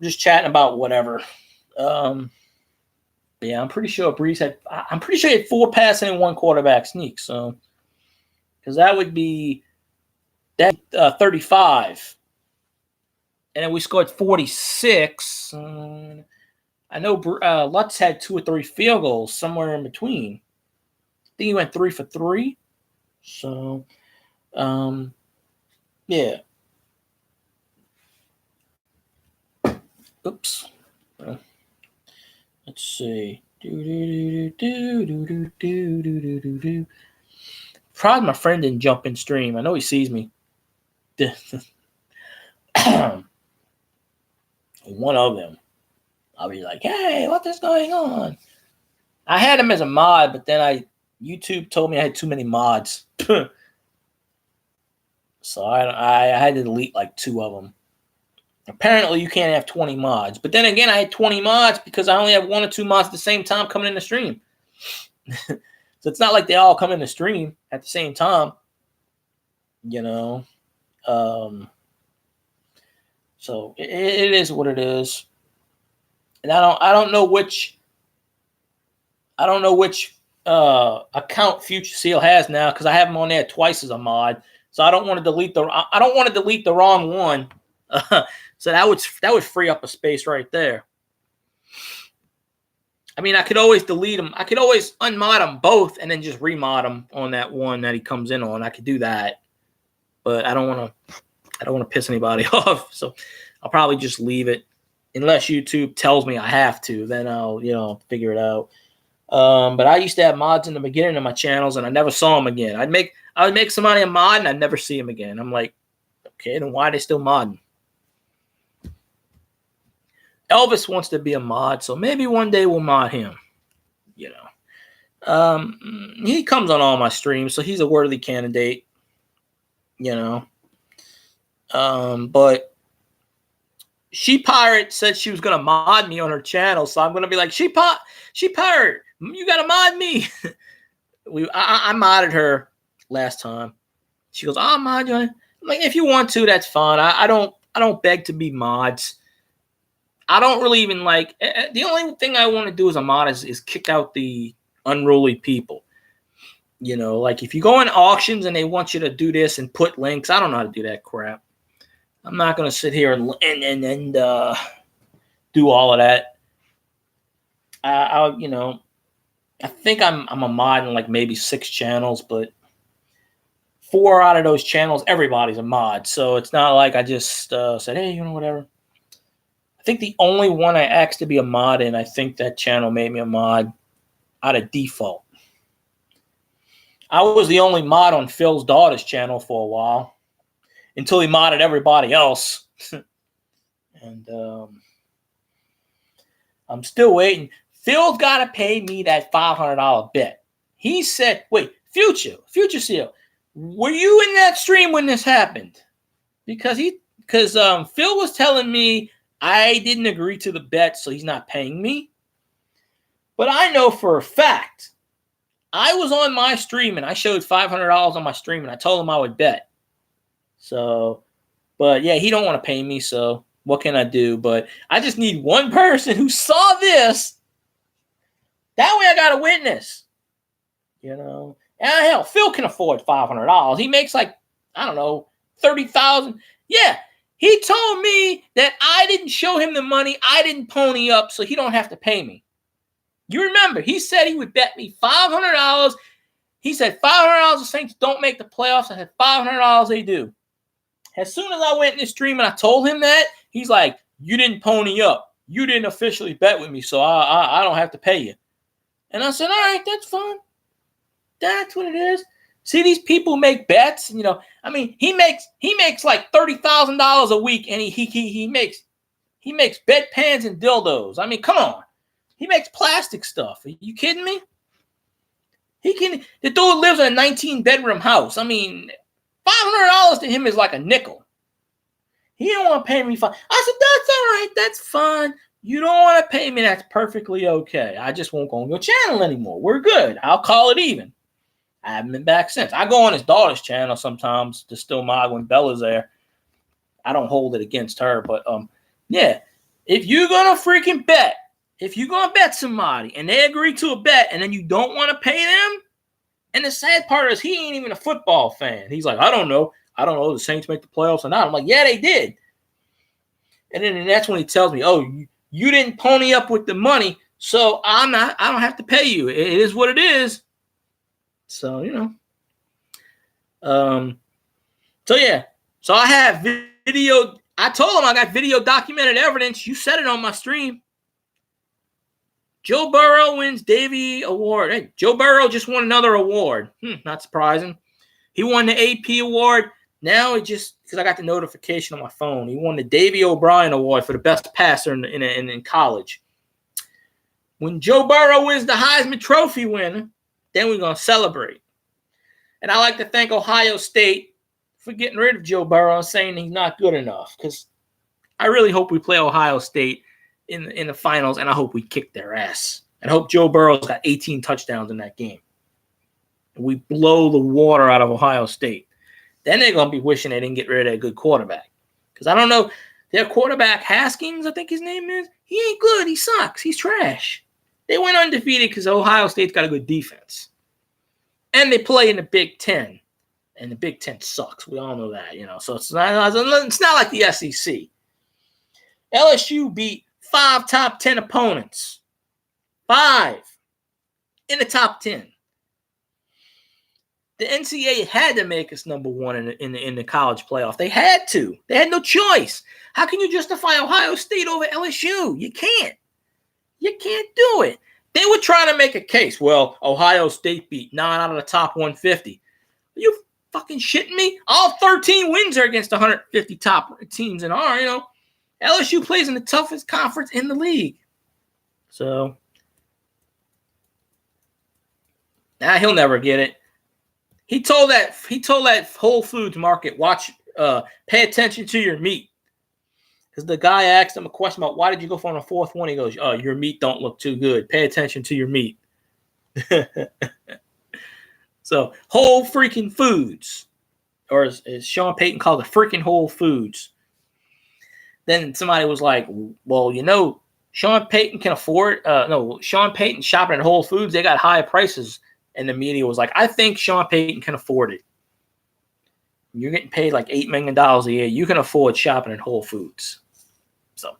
Just chatting about whatever. Yeah, I'm pretty sure Brees he had 4 passing and 1 quarterback sneak. So, because that would be 35. And then we scored 46. I know Lutz had 2 or 3 field goals somewhere in between. I think he went 3 for 3. So, yeah. Oops. Let's see. Probably my friend didn't jump in stream. I know he sees me. One of them. I'll be like, hey, what is going on? I had him as a mod, but then YouTube told me I had too many mods. So I had to delete like 2 of them. Apparently, you can't have 20 mods. But then again, I had 20 mods because I only have 1 or 2 mods at the same time coming in the stream. So it's not like they all come in the stream at the same time. You know. So it is what it is. And I don't know which account Future Seal has now because I have him on there twice as a mod. So I don't want to delete the wrong one. So that would free up a space right there. I mean, I could always delete them. I could always unmod them both and then just remod them on that one that he comes in on. I could do that, but I don't want to piss anybody off. So I'll probably just leave it unless YouTube tells me I have to. Then I'll figure it out. But I used to have mods in the beginning of my channels, and I never saw them again. I would make somebody a mod, and I'd never see them again. I'm like, okay, then why are they still modding? Elvis wants to be a mod, so maybe one day we'll mod him. You know, he comes on all my streams, so he's a worthy candidate. You know, but She Pirate said she was gonna mod me on her channel, so I'm gonna be like, She Pirate, you gotta mod me. I modded her last time. She goes, I'll mod you. I'm like, if you want to, that's fine. I don't beg to be mods. I don't really even like. The only thing I want to do as a mod is kick out the unruly people. You know, like if you go in auctions and they want you to do this and put links, I don't know how to do that crap. I'm not gonna sit here and do all of that. I think I'm a mod in like maybe 6 channels, but 4 out of those channels, everybody's a mod. So it's not like I just said, hey, whatever. I think the only one I asked to be a mod in, I think that channel made me a mod out of default. I was the only mod on Phil's daughter's channel for a while until he modded everybody else. And I'm still waiting. Phil's got to pay me that $500 bet. He said, wait, Future Seal, were you in that stream when this happened? Because Phil was telling me I didn't agree to the bet, so he's not paying me. But I know for a fact, I was on my stream and I showed $500 on my stream and I told him I would bet. So, but yeah, he don't want to pay me, so what can I do? But I just need one person who saw this. That way I got a witness. And hell, Phil can afford $500. He makes like, I don't know, $30,000. Yeah, he told me that I didn't show him the money. I didn't pony up, so he don't have to pay me. You remember, he said he would bet me $500. He said $500 the Saints don't make the playoffs. I said $500 they do. As soon as I went in the stream and I told him that, he's like, you didn't pony up. You didn't officially bet with me, so I don't have to pay you. And I said, all right, that's fine. That's what it is. See, these people make bets. I mean, he makes like $30,000 a week, and he makes bedpans and dildos. I mean, come on. He makes plastic stuff. Are you kidding me? The dude lives in a 19-bedroom house. I mean, $500 to him is like a nickel. He don't want to pay me $500. I said, that's all right. That's fine. You don't want to pay me. That's perfectly okay. I just won't go on your channel anymore. We're good. I'll call it even. I haven't been back since. I go on his daughter's channel sometimes to still mod when Bella's there. I don't hold it against her, but yeah. If you're gonna freaking bet, if you're gonna bet somebody and they agree to a bet and then you don't want to pay them, and the sad part is he ain't even a football fan. He's like, I don't know. The Saints make the playoffs or not. I'm like, yeah, they did. And then that's when he tells me, oh, you didn't pony up with the money, so I don't have to pay you. It is what it is. So, so yeah. So I have video. I told him I got video documented evidence. You said it on my stream. Joe Burrow wins Davey Award. Hey, Joe Burrow just won another award. Not surprising. He won the AP award. Now it just, because I got the notification on my phone, he won the Davey O'Brien Award for the best passer in college. When Joe Burrow wins the Heisman Trophy winner, then we're going to celebrate. And I like to thank Ohio State for getting rid of Joe Burrow and saying he's not good enough, because I really hope we play Ohio State in the finals, and I hope we kick their ass. And I hope Joe Burrow's got 18 touchdowns in that game. And we blow the water out of Ohio State. Then they're going to be wishing they didn't get rid of that good quarterback. Because I don't know, their quarterback, Haskins, I think his name is, he ain't good. He sucks. He's trash. They went undefeated because Ohio State's got a good defense. And they play in the Big Ten. And the Big Ten sucks. We all know that, So it's not like the SEC. LSU beat 5 top 10 opponents. 5 in the top 10. The NCAA had to make us number 1 in the college playoff. They had to. They had no choice. How can you justify Ohio State over LSU? You can't. You can't do it. They were trying to make a case. Well, Ohio State beat 9 out of the top 150. Are you fucking shitting me? All 13 wins are against 150 top teams in our, LSU plays in the toughest conference in the league. So, he'll never get it. He told that Whole Foods market, pay attention to your meat. Because the guy asked him a question about why did you go for on the 4th one? He goes, oh, your meat don't look too good. Pay attention to your meat. So, Whole freaking Foods. Or as Sean Payton called it, freaking Whole Foods. Then somebody was like, well, Sean Payton can afford Sean Payton shopping at Whole Foods, they got high prices. And the media was like, I think Sean Payton can afford it. You're getting paid like $8 million a year. You can afford shopping at Whole Foods. So,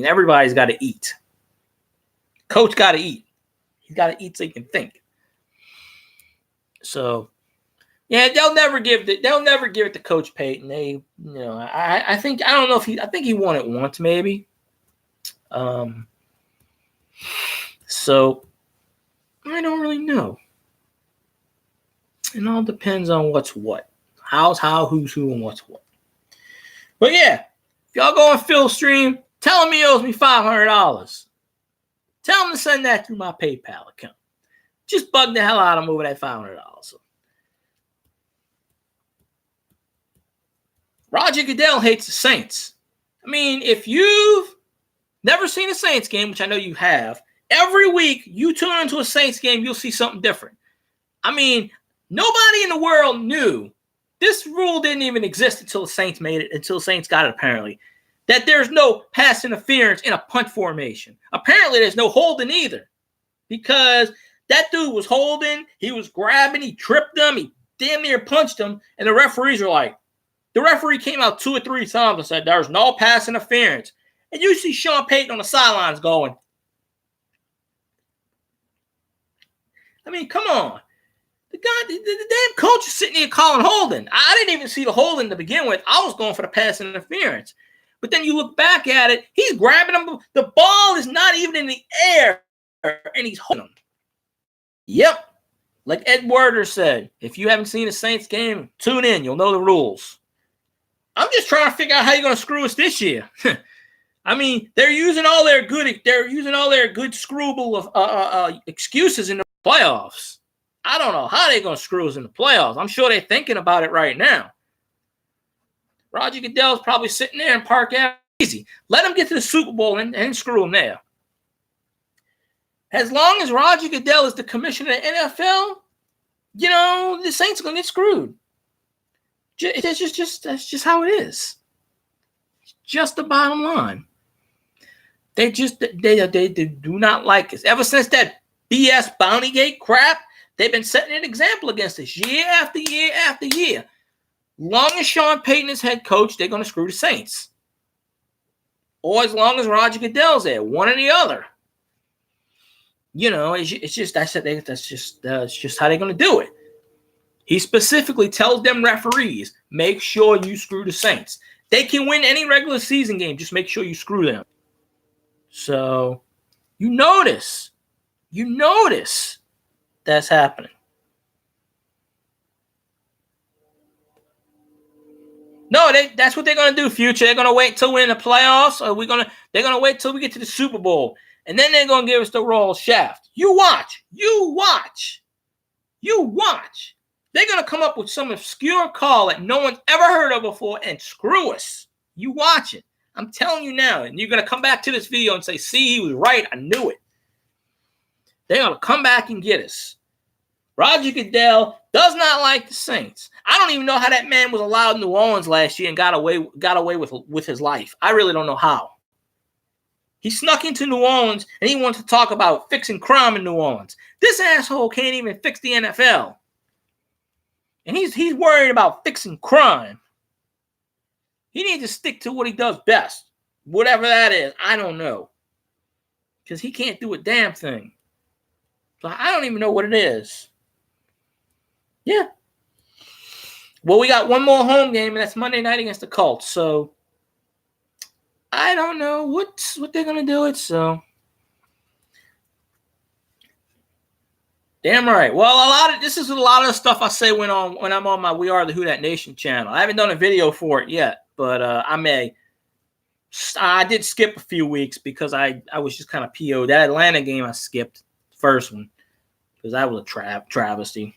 everybody's got to eat. Coach got to eat. You got to eat so you can think. So, yeah, they'll never give it to Coach Payton. I think he won it once maybe. So I don't really know. It all depends on what's what. How's how, who's who, and what's what. But yeah, if y'all go on Phil Stream, tell him he owes me $500. Tell him to send that through my PayPal account. Just bug the hell out of him over that $500. Roger Goodell hates the Saints. I mean, if you've never seen a Saints game, which I know you have, every week you tune into a Saints game, you'll see something different. I mean, nobody in the world knew. This rule didn't even exist until the Saints made it, until the Saints got it, apparently. That there's no pass interference in a punt formation. Apparently, there's no holding either. Because that dude was holding, he was grabbing, he tripped them, he damn near punched him, and the referees were like, the referee came out 2 or 3 times and said, there's no pass interference. And you see Sean Payton on the sidelines going, I mean, come on. The damn coach is sitting here calling holding. I didn't even see the holding to begin with. I was going for the pass interference. But then you look back at it, he's grabbing them. The ball is not even in the air, and he's holding them. Yep. Like Ed Werder said, if you haven't seen a Saints game, tune in. You'll know the rules. I'm just trying to figure out how you're going to screw us this year. I mean, they're using all their good screwball of excuses in the playoffs. I don't know how they're going to screw us in the playoffs. I'm sure they're thinking about it right now. Roger Goodell's probably sitting there in Park Avenue. Easy. Let him get to the Super Bowl and screw him there. As long as Roger Goodell is the commissioner of the NFL, the Saints are going to get screwed. That's just how it is. It's just the bottom line. They do not like us. Ever since that BS Bountygate crap, they've been setting an example against us year after year after year. Long as Sean Payton is head coach, they're going to screw the Saints. Or as long as Roger Goodell's there, one or the other. It's just that's just how they're going to do it. He specifically tells them referees, make sure you screw the Saints. They can win any regular season game. Just make sure you screw them. So you notice that's happening. No, that's what they're going to do, Future. They're going to wait till we're in the playoffs, or they're going to wait till we get to the Super Bowl, and then they're going to give us the royal shaft. You watch. They're going to come up with some obscure call that no one's ever heard of before and screw us. You watch it. I'm telling you now, and you're going to come back to this video and say, see, he was right. I knew it. They're going to come back and get us. Roger Goodell does not like the Saints. I don't even know how that man was allowed in New Orleans last year and got away with his life. I really don't know how. He snuck into New Orleans and he wanted to talk about fixing crime in New Orleans. This asshole can't even fix the NFL. And he's worried about fixing crime. He needs to stick to what he does best. Whatever that is, I don't know. Because he can't do a damn thing. So I don't even know what it is. Yeah. Well, we got one more home game, and that's Monday night against the Colts. So I don't know what they're going to do it. So damn right. Well, this is a lot of the stuff I say when I'm on my We Are the Who Dat Nation channel. I haven't done a video for it yet, but I may. I did skip a few weeks because I was just kind of PO'd. That Atlanta game I skipped, the first one, because that was a travesty.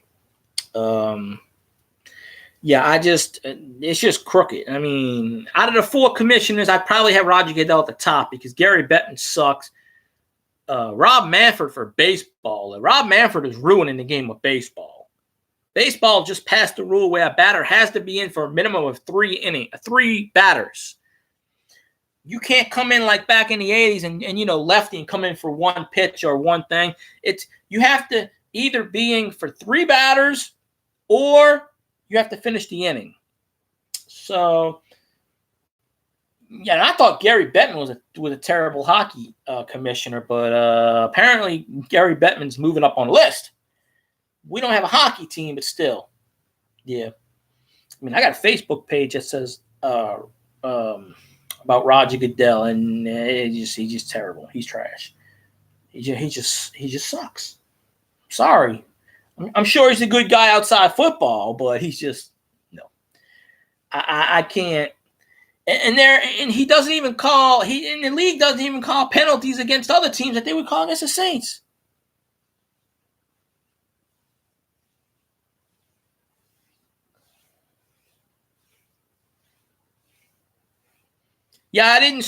Yeah, it's just crooked. I mean, out of the 4 commissioners, I'd probably have Roger Goodell at the top because Gary Bettman sucks. Rob Manfred for baseball. Rob Manfred is ruining the game of baseball. Baseball just passed the rule where a batter has to be in for a minimum of 3 batters. You can't come in like back in the 80s and lefty and come in for 1 pitch or 1 thing. You have to either be in for 3 batters or you have to finish the inning. So Yeah, and I thought Gary Bettman was a terrible hockey commissioner, but apparently Gary Bettman's moving up on the list. We don't have a hockey team, but still, yeah. I mean, I got a Facebook page that says about Roger Goodell, and he's just terrible. He's trash. He just sucks. Sorry, I'm sure he's a good guy outside football, but he's just no. I can't. And he doesn't even call in the league doesn't even call penalties against other teams that they would call against the Saints. Yeah, I didn't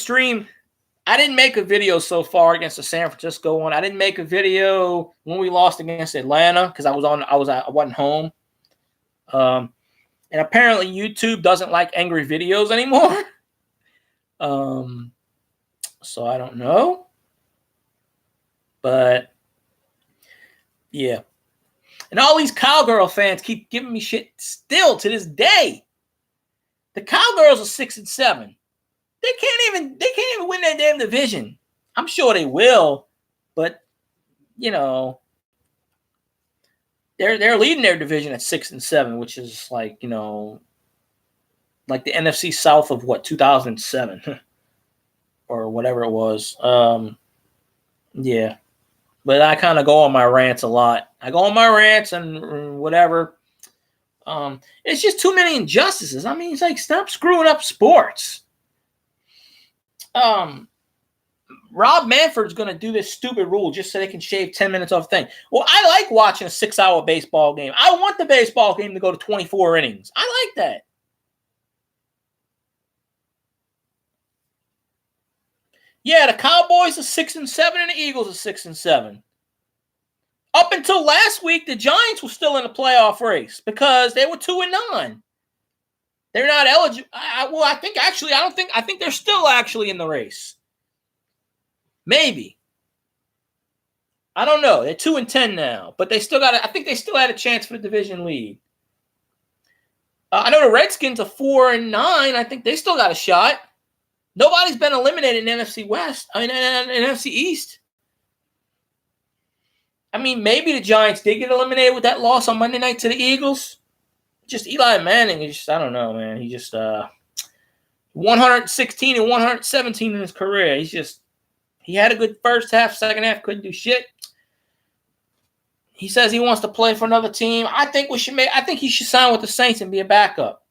make a video so far against the San Francisco one. I didn't make a video when we lost against Atlanta because I wasn't home. And apparently YouTube doesn't like angry videos anymore. So I don't know. But yeah. And all these Cowgirl fans keep giving me shit still to this day. The Cowgirls are 6-7. They can't even win that damn division. I'm sure they will, but you know, they're leading their division at 6-7, which is like, you know, like the NFC South of what, 2007 or whatever it was. Yeah. But I kind of go on my rants a lot. I go on my rants and whatever. It's just too many injustices. I mean, it's like, stop screwing up sports. Rob Manfred's going to do this stupid rule just so they can shave 10 minutes off the thing. Well, I like watching a 6-hour baseball game. I want the baseball game to go to 24 innings. I like that. Yeah, the Cowboys are 6-7 and the Eagles are 6-7. Up until last week, the Giants were still in the playoff race because they were 2-9. They're not eligible. I think they're still actually in the race. Maybe. I don't know. They're 2-10 now, but they still I think they still had a chance for the division lead. I know the Redskins are 4-9. I think they still got a shot. Nobody's been eliminated in NFC West. I mean, in NFC East. I mean, maybe the Giants did get eliminated with that loss on Monday night to the Eagles. Just Eli Manning is just, I don't know, man. He just 116 and 117 in his career. He had a good first half, second half, couldn't do shit. He says he wants to play for another team. I think he should sign with the Saints and be a backup.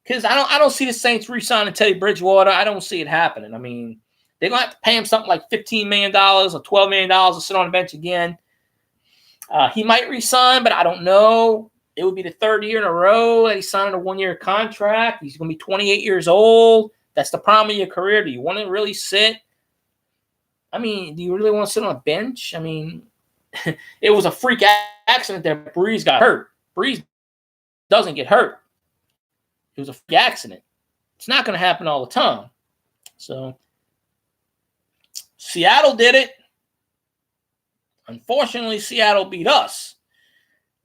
Because I don't see the Saints re-signing Teddy Bridgewater. I don't see it happening. I mean, they're going to have to pay him something like $15 million or $12 million to sit on the bench again. He might re-sign, but I don't know. It would be the third year in a row that he's signing a one-year contract. He's going to be 28 years old. That's the prime of your career. Do you want to really sit? I mean, do you really want to sit on a bench? I mean, it was a freak accident that Breeze got hurt. Breeze doesn't get hurt. It was a freak accident. It's not going to happen all the time. So, Seattle did it. Unfortunately, Seattle beat us.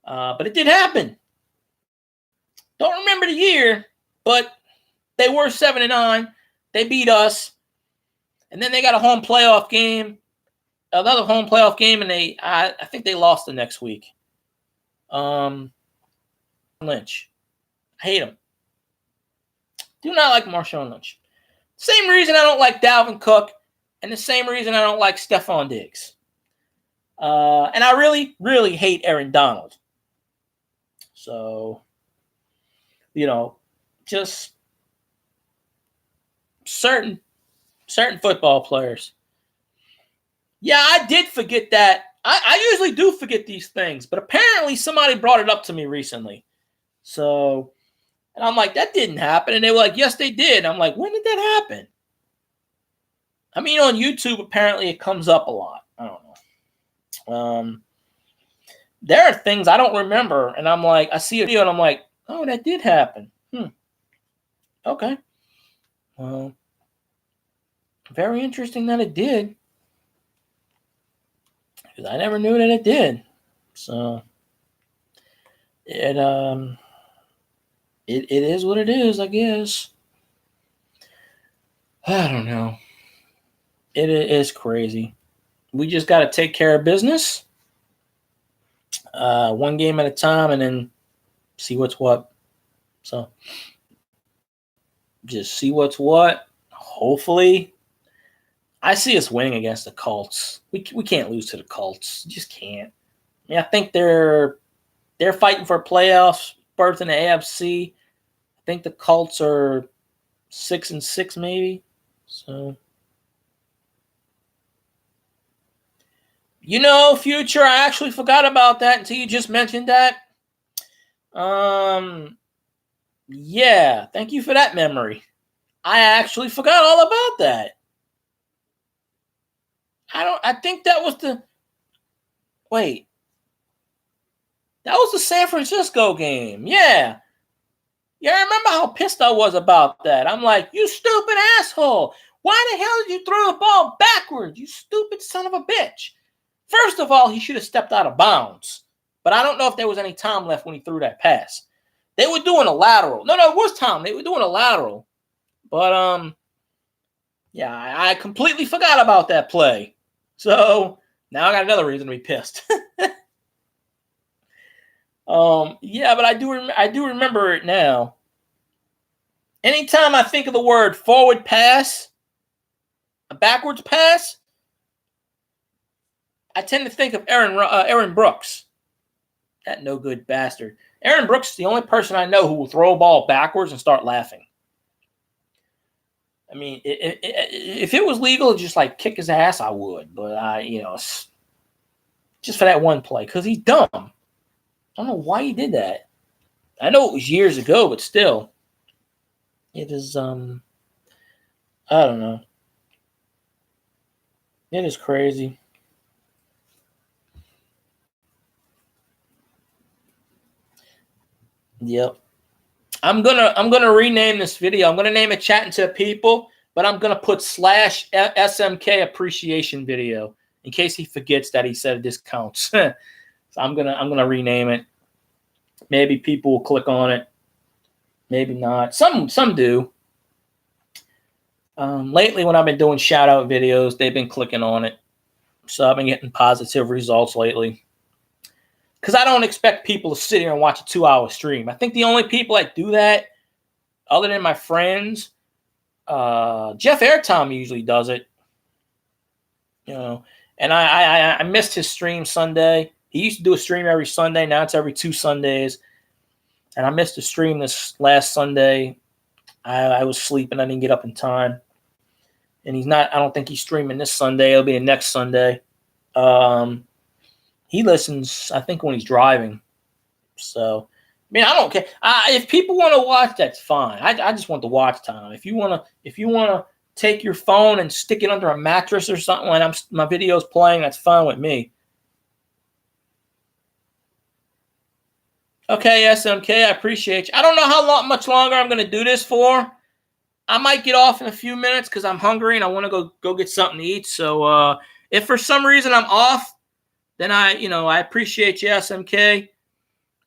But it did happen. Don't remember the year, but they were 7-9. They beat us. And then they got a home playoff game. Another home playoff game, and I think they lost the next week. Lynch. I hate him. Do not like Marshawn Lynch. Same reason I don't like Dalvin Cook, and the same reason I don't like Stephon Diggs. And I really, really hate Aaron Donald. So, you know, just certain football players. Yeah, I did forget that. I usually do forget these things, but apparently somebody brought it up to me recently. So, and I'm like, that didn't happen. And they were like, yes, they did. I'm like, when did that happen? I mean, on YouTube, apparently it comes up a lot. I don't know. There are things I don't remember, and I'm like, I see a video, and I'm like, oh, that did happen. Okay. Well, very interesting that it did. Because I never knew that it did. So it is what it is, I guess. I don't know. It is crazy. We just got to take care of business, one game at a time, and then see what's what. So just see what's what. Hopefully, I see us winning against the Colts. We can't lose to the Colts. Just can't. I mean, I think they're fighting for playoffs, berth in the AFC. I think the Colts are 6-6 maybe. So, future. I actually forgot about that until you just mentioned that. Yeah. Thank you for that memory. I actually forgot all about that. I think that was the. Wait. That was the San Francisco game. Yeah. Yeah, I remember how pissed I was about that. I'm like, you stupid asshole. Why the hell did you throw the ball backwards? You stupid son of a bitch. First of all, he should have stepped out of bounds. But I don't know if there was any time left when he threw that pass. They were doing a lateral. No, it was time. They were doing a lateral. But yeah, I completely forgot about that play. So now I got another reason to be pissed. Yeah, but I do remember it now. Anytime I think of the word forward pass, a backwards pass, I tend to think of Aaron Brooks. That no good bastard. Aaron Brooks is the only person I know who will throw a ball backwards and start laughing. I mean, if it was legal to just like kick his ass, I would. But just for that one play, because he's dumb. I don't know why he did that. I know it was years ago, but still, it is. I don't know. It is crazy. Yep. I'm gonna rename this video. I'm gonna name it "Chatting to People," but I'm gonna put /SMK appreciation video in case he forgets that he said this counts. So I'm gonna rename it. Maybe people will click on it. Maybe not. Some do. Lately, when I've been doing shout out videos, they've been clicking on it. So I've been getting positive results lately. Because I don't expect people to sit here and watch a 2-hour stream. I think the only people that do that, other than my friends, Jeff Airtime usually does it. And I missed his stream Sunday. He used to do a stream every Sunday. Now it's every 2 Sundays. And I missed the stream this last Sunday. I was sleeping. I didn't get up in time. And I don't think he's streaming this Sunday. It'll be the next Sunday. He listens, I think, when he's driving. So, I mean, I don't care. If people want to watch, that's fine. I just want the watch time. If you wanna take your phone and stick it under a mattress or something when my video's playing, that's fine with me. Okay, SMK, I appreciate you. I don't know how much longer I'm going to do this for. I might get off in a few minutes because I'm hungry and I want to go get something to eat. So if for some reason I'm off, then I appreciate you, SMK.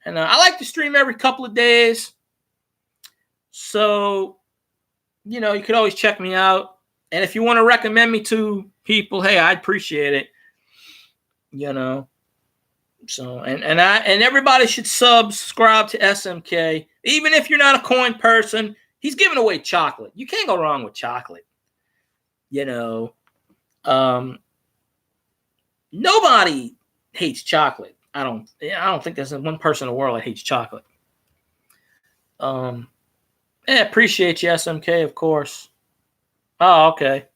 And I like to stream every couple of days. So, you could always check me out. And if you want to recommend me to people, hey, I'd appreciate it. So and everybody should subscribe to SMK. Even if you're not a coin person, he's giving away chocolate. You can't go wrong with chocolate. Nobody hates chocolate. I don't think there's one person in the world that hates chocolate. I appreciate you, SMK, of course. Oh, okay.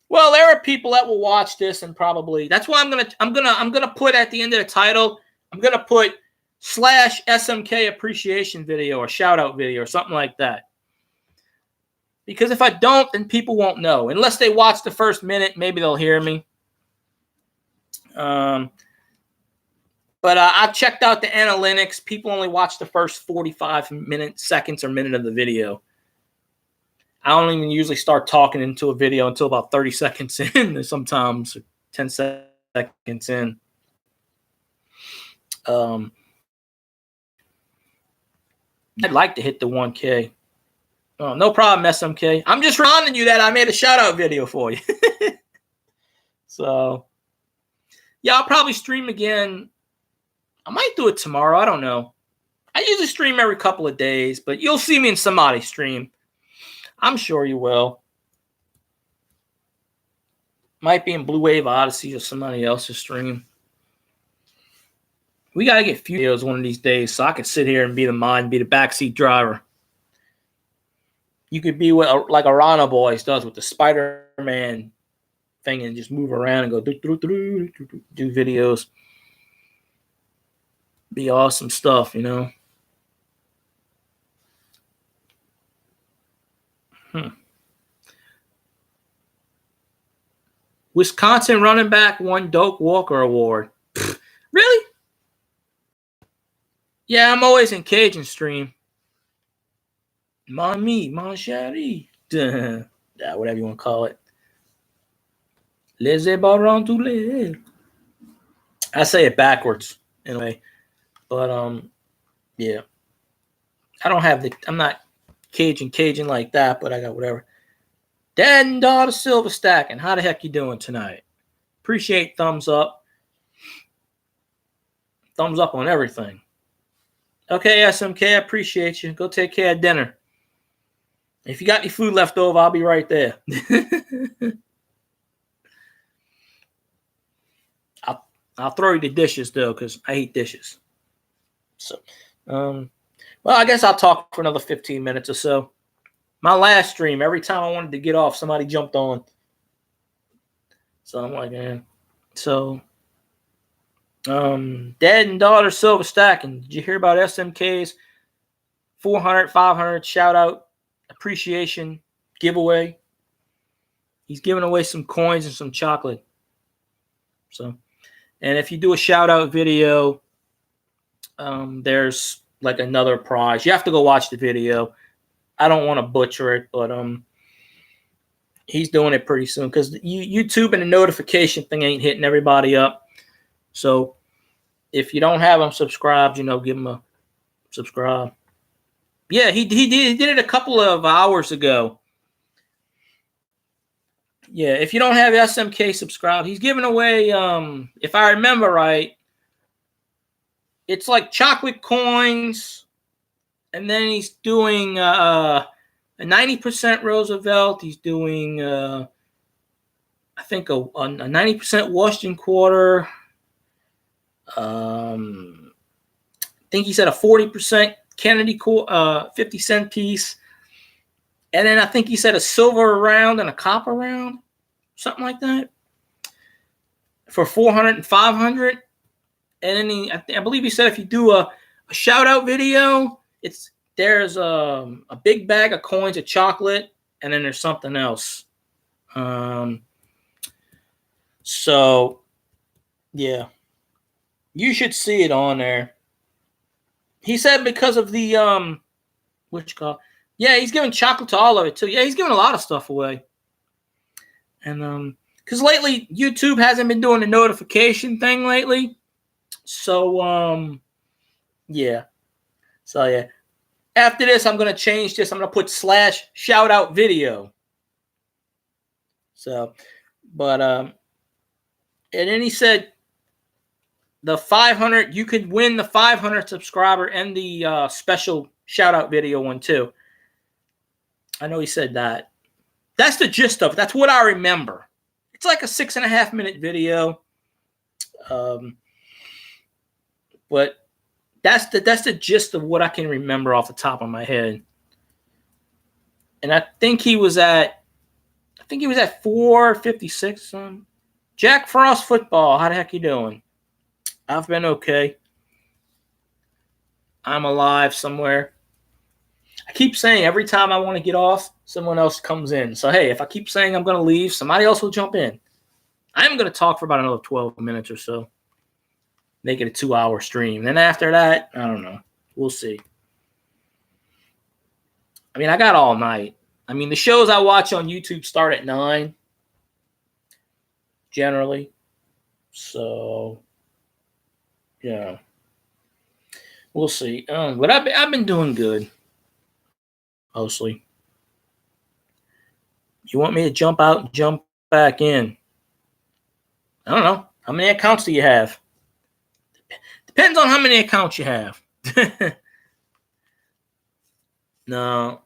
Well, there are people that will watch this and probably that's why I'm gonna put at the end of the title, I'm gonna put /SMK appreciation video or shout out video or something like that. Because if I don't, then people won't know. Unless they watch the first minute, maybe they'll hear me. But I've checked out the analytics. People only watch the first 45 seconds or minute of the video. I don't even usually start talking into a video until about 30 seconds in, sometimes 10 seconds in. I'd like to hit the 1K. Oh, no problem, SMK. I'm just reminding you that I made a shout-out video for you. So, yeah, I'll probably stream again. I might do it tomorrow. I don't know. I usually stream every couple of days, but you'll see me in somebody's stream. I'm sure you will. Might be in Blue Wave Odyssey or somebody else's stream. We got to get few videos one of these days so I can sit here and be the backseat driver. You could be what like Arana Boys does with the Spider-Man thing and just move around and go do videos. Be awesome stuff, you know. Wisconsin running back won Doak Walker Award. Really? Yeah, I'm always in Cajun stream. Mon mi, mon chéri. Yeah, whatever you want to call it. Les barons tous les. I say it backwards in a way. But yeah. I'm not Cajun like that, but I got whatever. Dad and daughter Silver Stacking. How the heck you doing tonight? Appreciate thumbs up. Thumbs up on everything. Okay, SMK, I appreciate you. Go take care of dinner. If you got any food left over, I'll be right there. I'll throw you the dishes, though, because I hate dishes. So, well, I guess I'll talk for another 15 minutes or so. My last stream, every time I wanted to get off, somebody jumped on. So I'm like, man. So, dad and daughter Silver Stacking. Did you hear about SMK's 400, 500 shout out appreciation giveaway? He's giving away some coins and some chocolate. So, and if you do a shout out video, there's like another prize. You have to go watch the video. I don't want to butcher it, but he's doing it pretty soon because YouTube and the notification thing ain't hitting everybody up. So if you don't have them subscribed, you know, give them a subscribe. Yeah, he did it a couple of hours ago. Yeah, if you don't have SMK subscribed, he's giving away, if I remember right, it's like chocolate coins, and then he's doing a 90% Roosevelt. He's doing, I think, a 90% Washington quarter. I think he said a 40% Kennedy 50-cent piece. And then I think he said a silver round and a copper round, something like that, for 400 and 500. And then I believe he said if you do a shout out video, there's a big bag of coins of chocolate, and then there's something else. So yeah, you should see it on there. He said because of the yeah, he's giving chocolate to all of it too. Yeah, he's giving a lot of stuff away. And because lately YouTube hasn't been doing the notification thing lately. So yeah. So yeah. After this, I'm gonna change this. I'm gonna put / shout out video. So, but and then he said the 500, you could win the 500 subscriber and the special shout out video one too. I know he said that. That's the gist of it. That's what I remember. It's like a 6.5-minute video. But that's the gist of what I can remember off the top of my head. And I think he was at 456. Jack Frost Football. How the heck you doing? I've been okay. I'm alive somewhere. I keep saying every time I want to get off, someone else comes in. So, hey, if I keep saying I'm going to leave, somebody else will jump in. I'm going to talk for about another 12 minutes or so. Make it a 2-hour stream. Then after that, I don't know. We'll see. I mean, I got all night. I mean, the shows I watch on YouTube start at 9, generally. So, yeah. We'll see. But I've been doing good. Mostly. You want me to jump out and jump back in? I don't know. How many accounts do you have? Depends on how many accounts you have. No.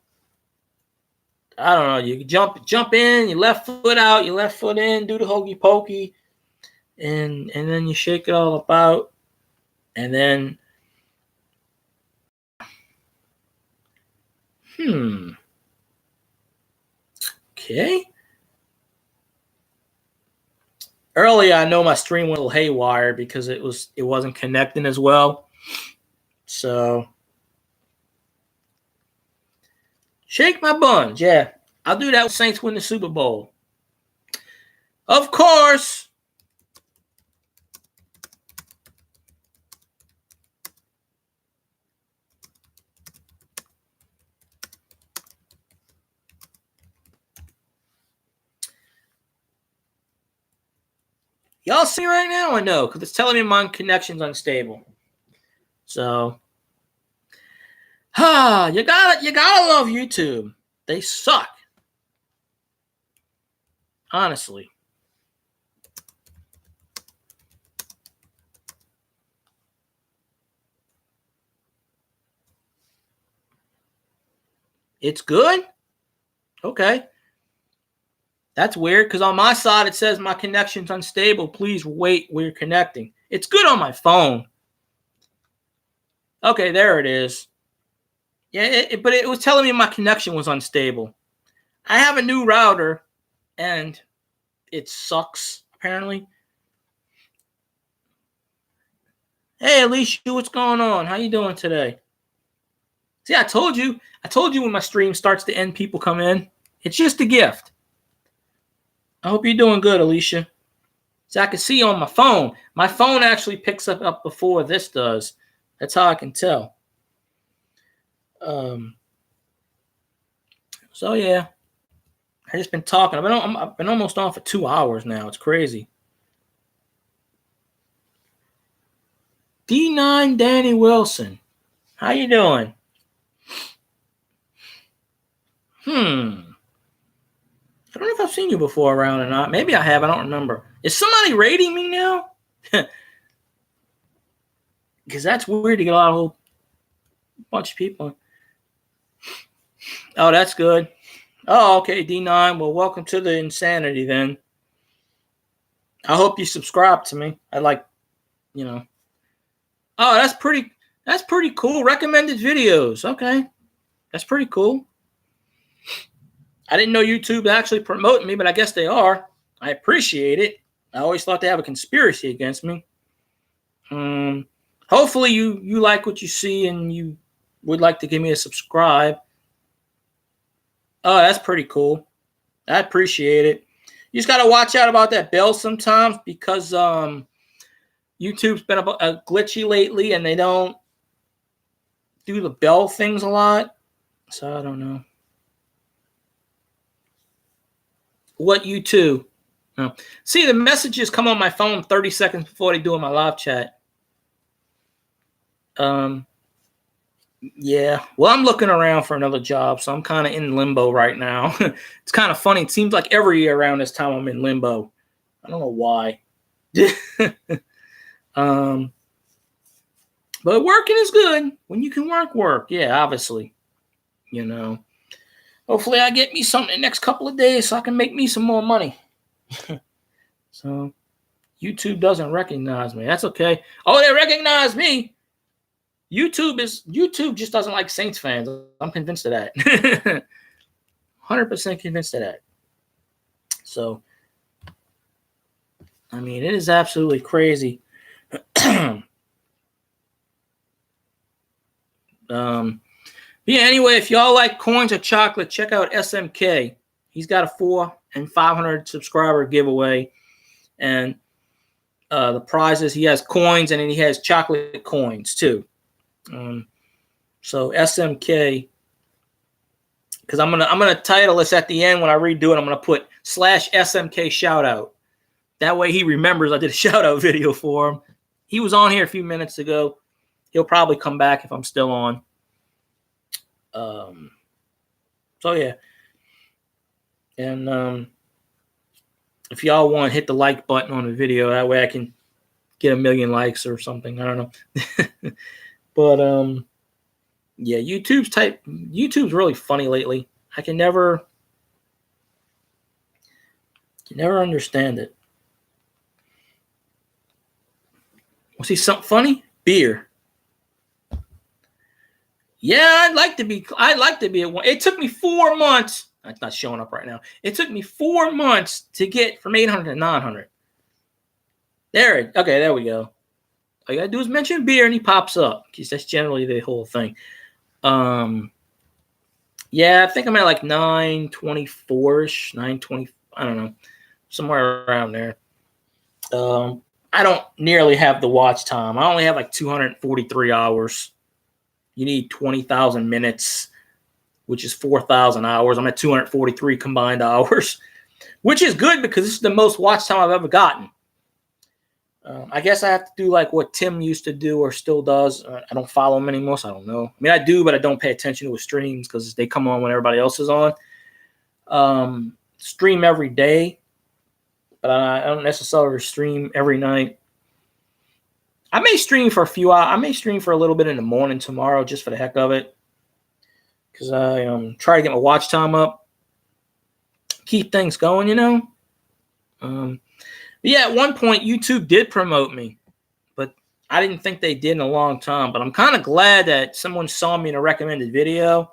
I don't know. You jump in, you left foot out, you left foot in, do the hokey pokey, and then you shake it all about, and then okay. Earlier, I know my stream went a little haywire because it wasn't connecting as well. So shake my buns, yeah. I'll do that when Saints win the Super Bowl. Of course. Y'all see right now or no? Because it's telling me my connection's unstable. So, you gotta love YouTube. They suck. Honestly. It's good? Okay. That's weird because on my side it says my connection's unstable. Please wait, we're connecting. It's good on my phone. Okay, there it is. Yeah, but it was telling me my connection was unstable. I have a new router, and it sucks, apparently. Hey, Alicia, what's going on? How you doing today? See, I told you when my stream starts to end, people come in. It's just a gift. I hope you're doing good, Alicia. See, I can see you on my phone. My phone actually picks up before this does. That's how I can tell. So yeah, I just been talking. I've been almost on for 2 hours now. It's crazy. D9 Danny Wilson, how you doing? I don't know if I've seen you before around or not. Maybe I have. I don't remember. Is somebody rating me now? Because that's weird to get a whole bunch of people. Oh, that's good. Oh, okay, D9. Well, welcome to the insanity then. I hope you subscribe to me. I like, Oh, that's pretty cool. Recommended videos. Okay. That's pretty cool. I didn't know YouTube actually promoting me, but I guess they are. I appreciate it. I always thought they have a conspiracy against me. Hopefully you like what you see and you would like to give me a subscribe. Oh, that's pretty cool. I appreciate it. You just got to watch out about that bell sometimes because YouTube's been a glitchy lately and they don't do the bell things a lot. So I don't know. What YouTube? No. See, the messages come on my phone 30 seconds before they do in my live chat. Yeah. Well, I'm looking around for another job, so I'm kind of in limbo right now. It's kind of funny. It seems like every year around this time I'm in limbo. I don't know why. But working is good. When you can work. Yeah, obviously. Hopefully I get me something the next couple of days so I can make me some more money. So YouTube doesn't recognize me. That's okay. Oh, they recognize me. YouTube just doesn't like Saints fans. I'm convinced of that. 100% convinced of that. So, I mean, it is absolutely crazy. Yeah, anyway, if y'all like coins or chocolate, check out SMK. He's got a 400 and 500 subscriber giveaway. And the prizes, he has coins and then he has chocolate coins too. So SMK, because I'm gonna title this at the end when I redo it. I'm gonna put /SMK shout out. That way he remembers I did a shout out video for him. He was on here a few minutes ago. He'll probably come back if I'm still on. So yeah. And if y'all want, hit the like button on the video. That way I can get 1 million likes or something. I don't know. But yeah, YouTube's really funny lately. I can never understand it. Want to see something funny? Beer. Yeah, I'd like to be at one. It took me 4 months. It's not showing up right now. It took me 4 months to get from 800 to 900. Okay, there we go. All you gotta do is mention beer and he pops up, because that's generally the whole thing. Yeah, I think I'm at like 924-ish, 920. I don't know, somewhere around there. I don't nearly have the watch time. I only have like 243 hours. You need 20,000 minutes, which is 4,000 hours. I'm at 243 combined hours, which is good because this is the most watch time I've ever gotten. I guess I have to do like what Tim used to do or still does. I don't follow him anymore, so I don't know. I mean, I do, but I don't pay attention to his streams because they come on when everybody else is on. Stream every day, but I don't necessarily stream every night. I may stream for a few hours. I may stream for a little bit in the morning tomorrow just for the heck of it, because I try to get my watch time up, keep things going, you know. Yeah, at one point YouTube did promote me, but I didn't think they did in a long time. But I'm kind of glad that someone saw me in a recommended video.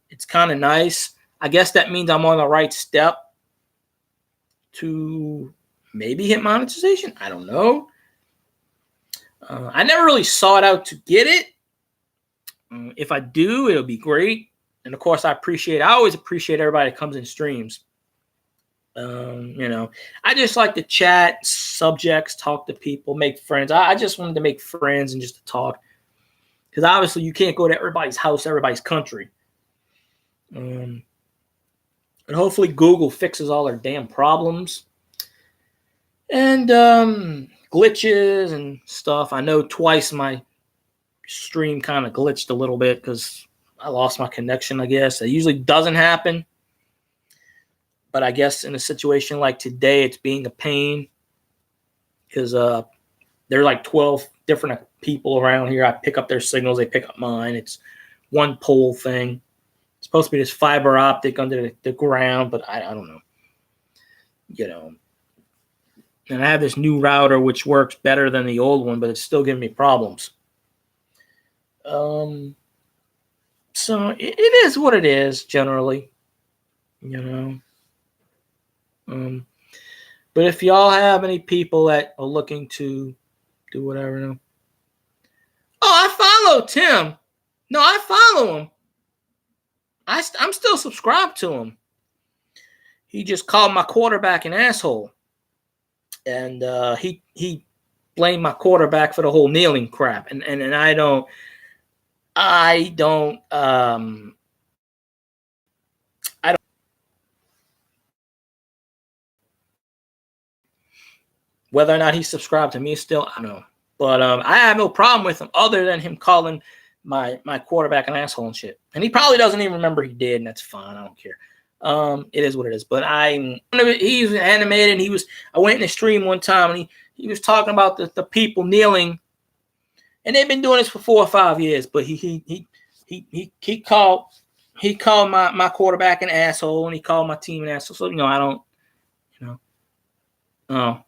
It's kind of nice. I guess that means I'm on the right step to maybe hit monetization. I don't know. I never really sought out to get it. If I do, it'll be great. And of course, I always appreciate everybody that comes in streams. You know, I just like to chat subjects, talk to people, make friends. I just wanted to make friends and just to talk, because obviously you can't go to everybody's house, everybody's country. And hopefully Google fixes all their damn problems and glitches and stuff. I know twice my stream kind of glitched a little bit because I lost my connection, I guess. It usually doesn't happen, but I guess in a situation like today, it's being a pain because there are like 12 different people around here. I pick up their signals. They pick up mine. It's one pole thing. It's supposed to be this fiber optic under the ground, but I don't know. You know. And I have this new router which works better than the old one, but it's still giving me problems. So it is what it is generally, you know. But if y'all have any people that are looking to do whatever, no. Oh, I follow Tim. No, I follow him. I'm still subscribed to him. He just called my quarterback an asshole, and he blamed my quarterback for the whole kneeling crap, and I don't. Whether or not he's subscribed to me still, I don't know. But I have no problem with him other than him calling my quarterback an asshole and shit. And he probably doesn't even remember he did, and that's fine. I don't care. It is what it is. But he's animated. I went in the stream one time and he was talking about the people kneeling, and they've been doing this for 4 or 5 years. But he called my quarterback an asshole, and he called my team an asshole. So I don't, oh.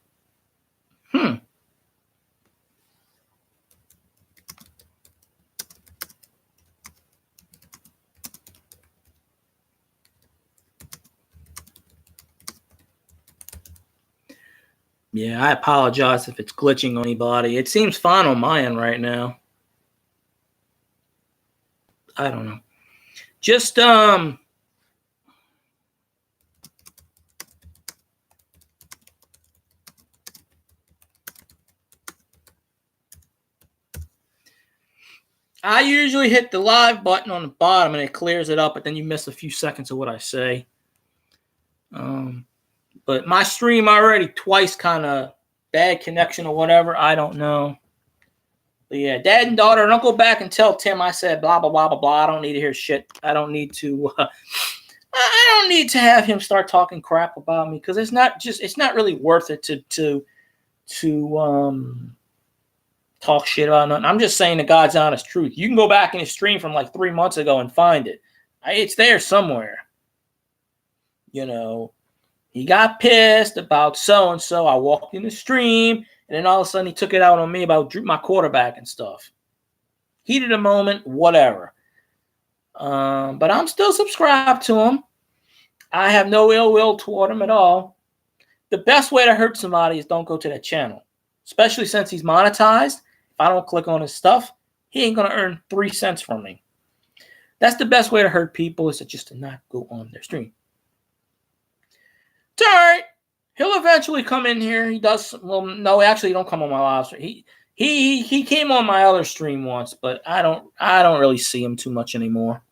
Yeah, I apologize if it's glitching on anybody. It seems fine on my end right now. I don't know. Just I usually hit the live button on the bottom and it clears it up, but then you miss a few seconds of what I say. But my stream already twice kind of bad connection or whatever. I don't know. But yeah, dad and daughter, don't go back and tell Tim I said blah, blah, blah, blah, blah. I don't need to hear shit. I don't need to I don't need to have him start talking crap about me because it's not really worth it to talk shit about nothing. I'm just saying the God's honest truth. You can go back in his stream from like 3 months ago and find it. It's there somewhere. You know, he got pissed about so-and-so. I walked in the stream, and then all of a sudden he took it out on me about my quarterback and stuff. Heat of the moment, whatever. But I'm still subscribed to him. I have no ill will toward him at all. The best way to hurt somebody is don't go to that channel, especially since he's monetized. If I don't click on his stuff, he ain't going to earn 3 cents from me. That's the best way to hurt people, is just to not go on their stream. It's all right. He'll eventually come in here. He does. Well, no, actually, he don't come on my live stream. He came on my other stream once, but I don't really see him too much anymore.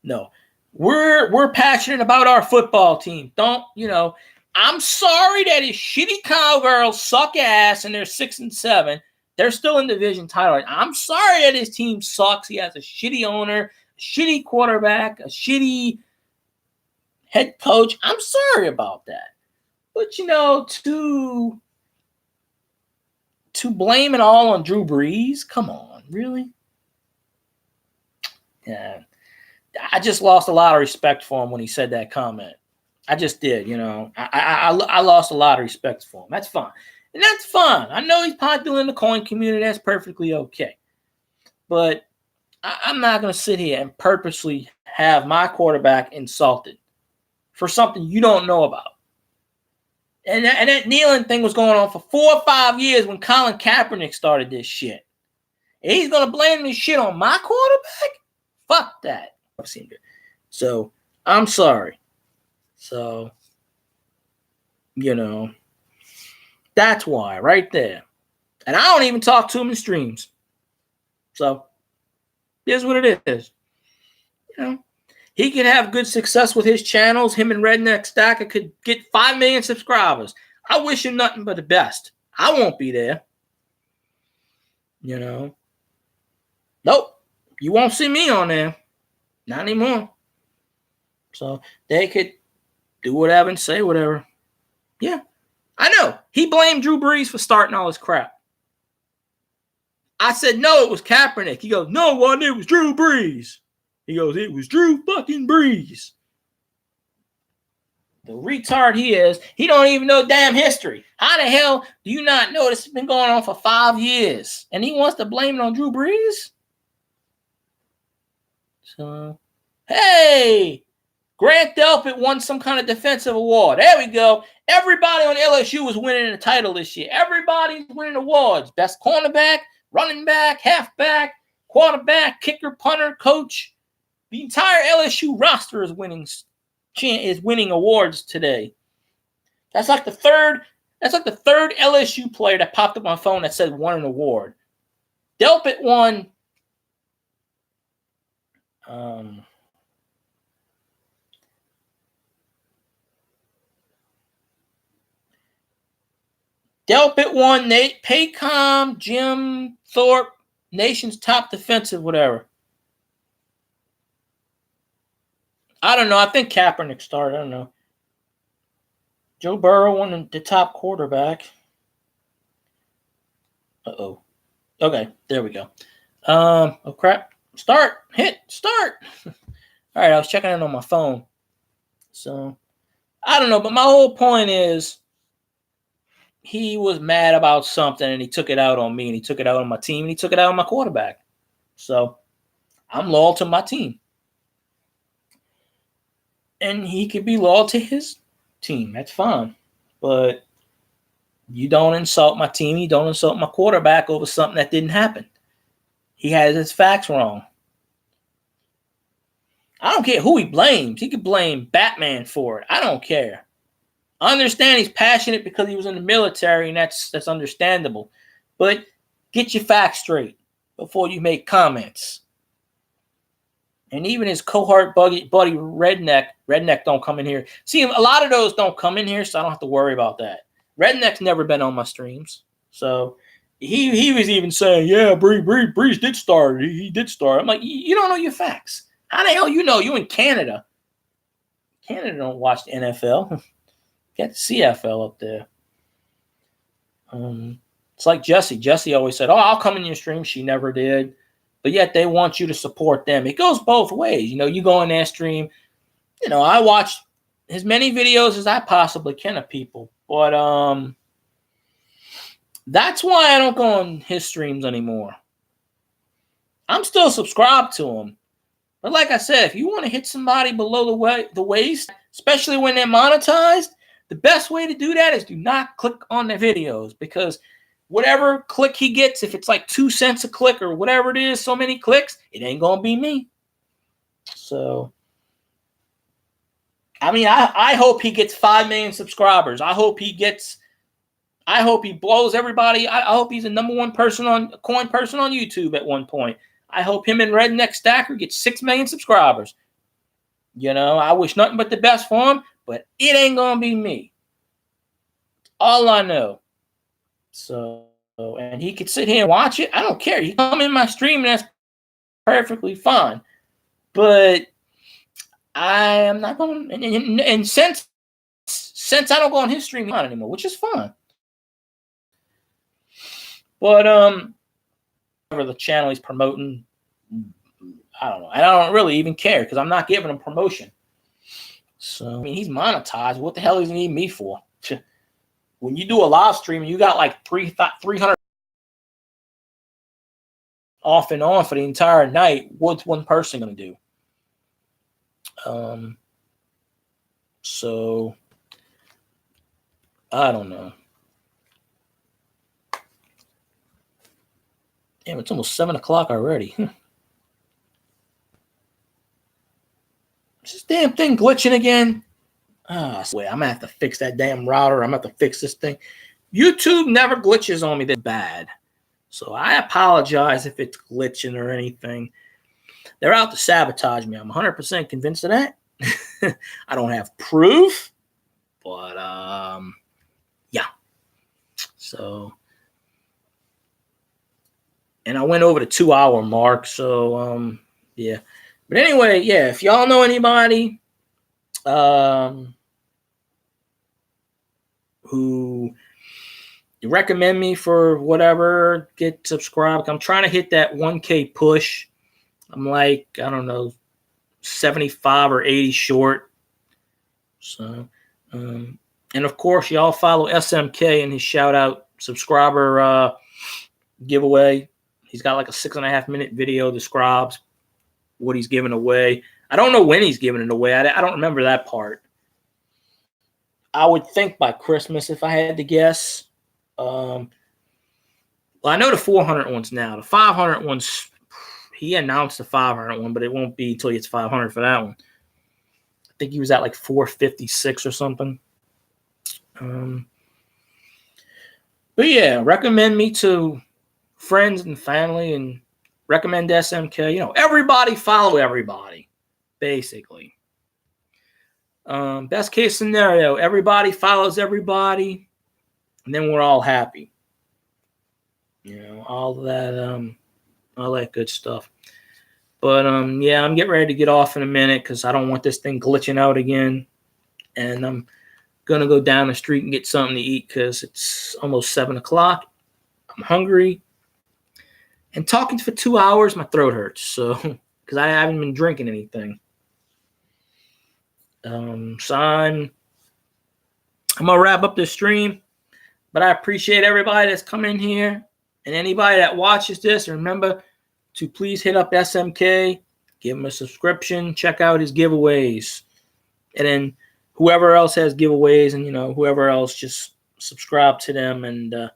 No. We're passionate about our football team. I'm sorry that his shitty Cowgirls suck ass and they're 6-7. They're still in division title. I'm sorry that his team sucks. He has a shitty owner, a shitty quarterback, a shitty head coach. I'm sorry about that. But to blame it all on Drew Brees, come on, really? Yeah. I just lost a lot of respect for him when he said that comment. I just did, I lost a lot of respect for him. That's fine. And that's fine. I know he's popular in the coin community. That's perfectly okay. But I'm not going to sit here and purposely have my quarterback insulted for something you don't know about. And that kneeling thing was going on for 4 or 5 years when Colin Kaepernick started this shit. And he's going to blame this shit on my quarterback? Fuck that. So, I'm sorry. So, that's why, right there. And I don't even talk to him in streams. So, here's what it is. He could have good success with his channels. Him and Redneck Stacker could get 5 million subscribers. I wish him nothing but the best. I won't be there. Nope. You won't see me on there. Not anymore. So they could do whatever and say whatever. Yeah. I know. He blamed Drew Brees for starting all this crap. I said, no, it was Kaepernick. He goes, no, it was Drew Brees. He goes, it was Drew fucking Brees. The retard he is, he don't even know damn history. How the hell do you not know this has been going on for 5 years? And he wants to blame it on Drew Brees? So, hey, Grant Delpit won some kind of defensive award. There we go. Everybody on LSU was winning a title this year. Everybody's winning awards. Best cornerback, running back, halfback, quarterback, kicker, punter, coach. The entire LSU roster is winning awards today. That's like the third LSU player that popped up on my phone that said won an award. Delpit won. Delpit won. Nate Paycom, Jim Thorpe, nation's top defensive, whatever. I don't know. I think Kaepernick started. I don't know. Joe Burrow won the top quarterback. Uh-oh. Okay, there we go. Oh, crap. Start. Hit. Start. All right, I was checking in on my phone. So, I don't know. But my whole point is he was mad about something, and he took it out on me, and he took it out on my team, and he took it out on my quarterback. So, I'm loyal to my team. And he could be loyal to his team. That's fine. But you don't insult my team. You don't insult my quarterback over something that didn't happen. He has his facts wrong. I don't care who he blames. He could blame Batman for it. I don't care. I understand he's passionate because he was in the military, and that's understandable. But get your facts straight before you make comments. And even his cohort buddy Redneck don't come in here. See, a lot of those don't come in here, so I don't have to worry about that. Redneck's never been on my streams. So he was even saying, yeah, Brees did start. He did start. I'm like, you don't know your facts. How the hell you know? You in Canada. Canada don't watch the NFL. Get the CFL up there. It's like Jesse. Jesse always said, "Oh, I'll come in your stream." She never did. But yet they want you to support them. It goes both ways. You go in their stream. I watch as many videos as I possibly can of people. But that's why I don't go on his streams anymore. I'm still subscribed to him. But like I said, if you want to hit somebody below the waist, especially when they're monetized, the best way to do that is do not click on their videos, because whatever click he gets, if it's like 2 cents a click or whatever it is, so many clicks, it ain't going to be me. So, I mean, I hope he gets 5 million subscribers. I hope he blows everybody. I hope he's the number one coin person on YouTube at one point. I hope him and Redneck Stacker get 6 million subscribers. I wish nothing but the best for him, but it ain't going to be me. All I know. So, and he could sit here and watch it. I don't care. He come in my stream and that's perfectly fine. But I am not going, and since I don't go on his stream anymore, which is fine. But the channel he's promoting, I don't know. I don't really even care because I'm not giving him promotion. So, I mean, he's monetized. What the hell does he need me for? When you do a live stream and you got like 300 off and on for the entire night, what's one person going to do? So, I don't know. Damn, it's almost 7 o'clock already. Is this damn thing glitching again? I swear, I'm going to have to fix that damn router. I'm going to have to fix this thing. YouTube never glitches on me that bad. So I apologize if it's glitching or anything. They're out to sabotage me. I'm 100% convinced of that. I don't have proof. But, yeah. So, and I went over the 2-hour mark. So, yeah. But anyway, yeah, if y'all know anybody who you recommend me for whatever, get subscribed. I'm trying to hit that 1K push. I'm like, I don't know, 75 or 80 short. So, and of course, y'all follow SMK in his shout out subscriber giveaway. He's got like a 6.5 minute video describes what he's giving away. I don't know when he's giving it away. I don't remember that part. I would think by Christmas if I had to guess. Well, I know the 400 ones now. The 500 ones, he announced the 500 one, but it won't be until he gets 500 for that one. I think he was at like 456 or something. But yeah, recommend me to friends and family and recommend SMK. Everybody follow everybody, basically. Best case scenario, everybody follows everybody, and then we're all happy. All that good stuff. But yeah, I'm getting ready to get off in a minute because I don't want this thing glitching out again. And I'm gonna go down the street and get something to eat because it's almost 7 o'clock. I'm hungry. And talking for 2 hours, my throat hurts. So, because I haven't been drinking anything. So I'm gonna wrap up this stream. But I appreciate everybody that's come in here and anybody that watches this. Remember to please hit up SMK, give him a subscription, check out his giveaways, and then whoever else has giveaways and whoever else, just subscribe to them and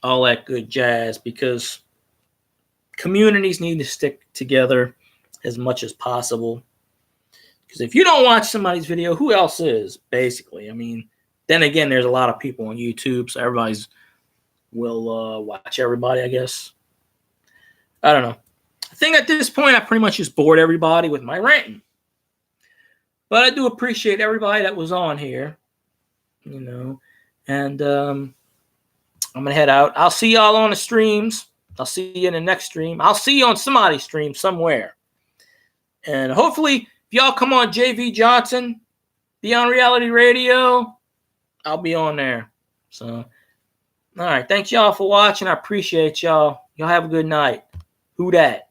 all that good jazz, because communities need to stick together as much as possible. Because if you don't watch somebody's video, who else is, basically? I mean, then again, there's a lot of people on YouTube, so everybody's will watch everybody, I guess. I don't know. I think at this point, I pretty much just bored everybody with my ranting. But I do appreciate everybody that was on here, and I'm going to head out. I'll see y'all on the streams. I'll see you in the next stream. I'll see you on somebody's stream somewhere. And hopefully, if y'all come on JV Johnson, Beyond Reality Radio, I'll be on there. So, all right. Thanks, y'all, for watching. I appreciate y'all. Y'all have a good night. Who dat?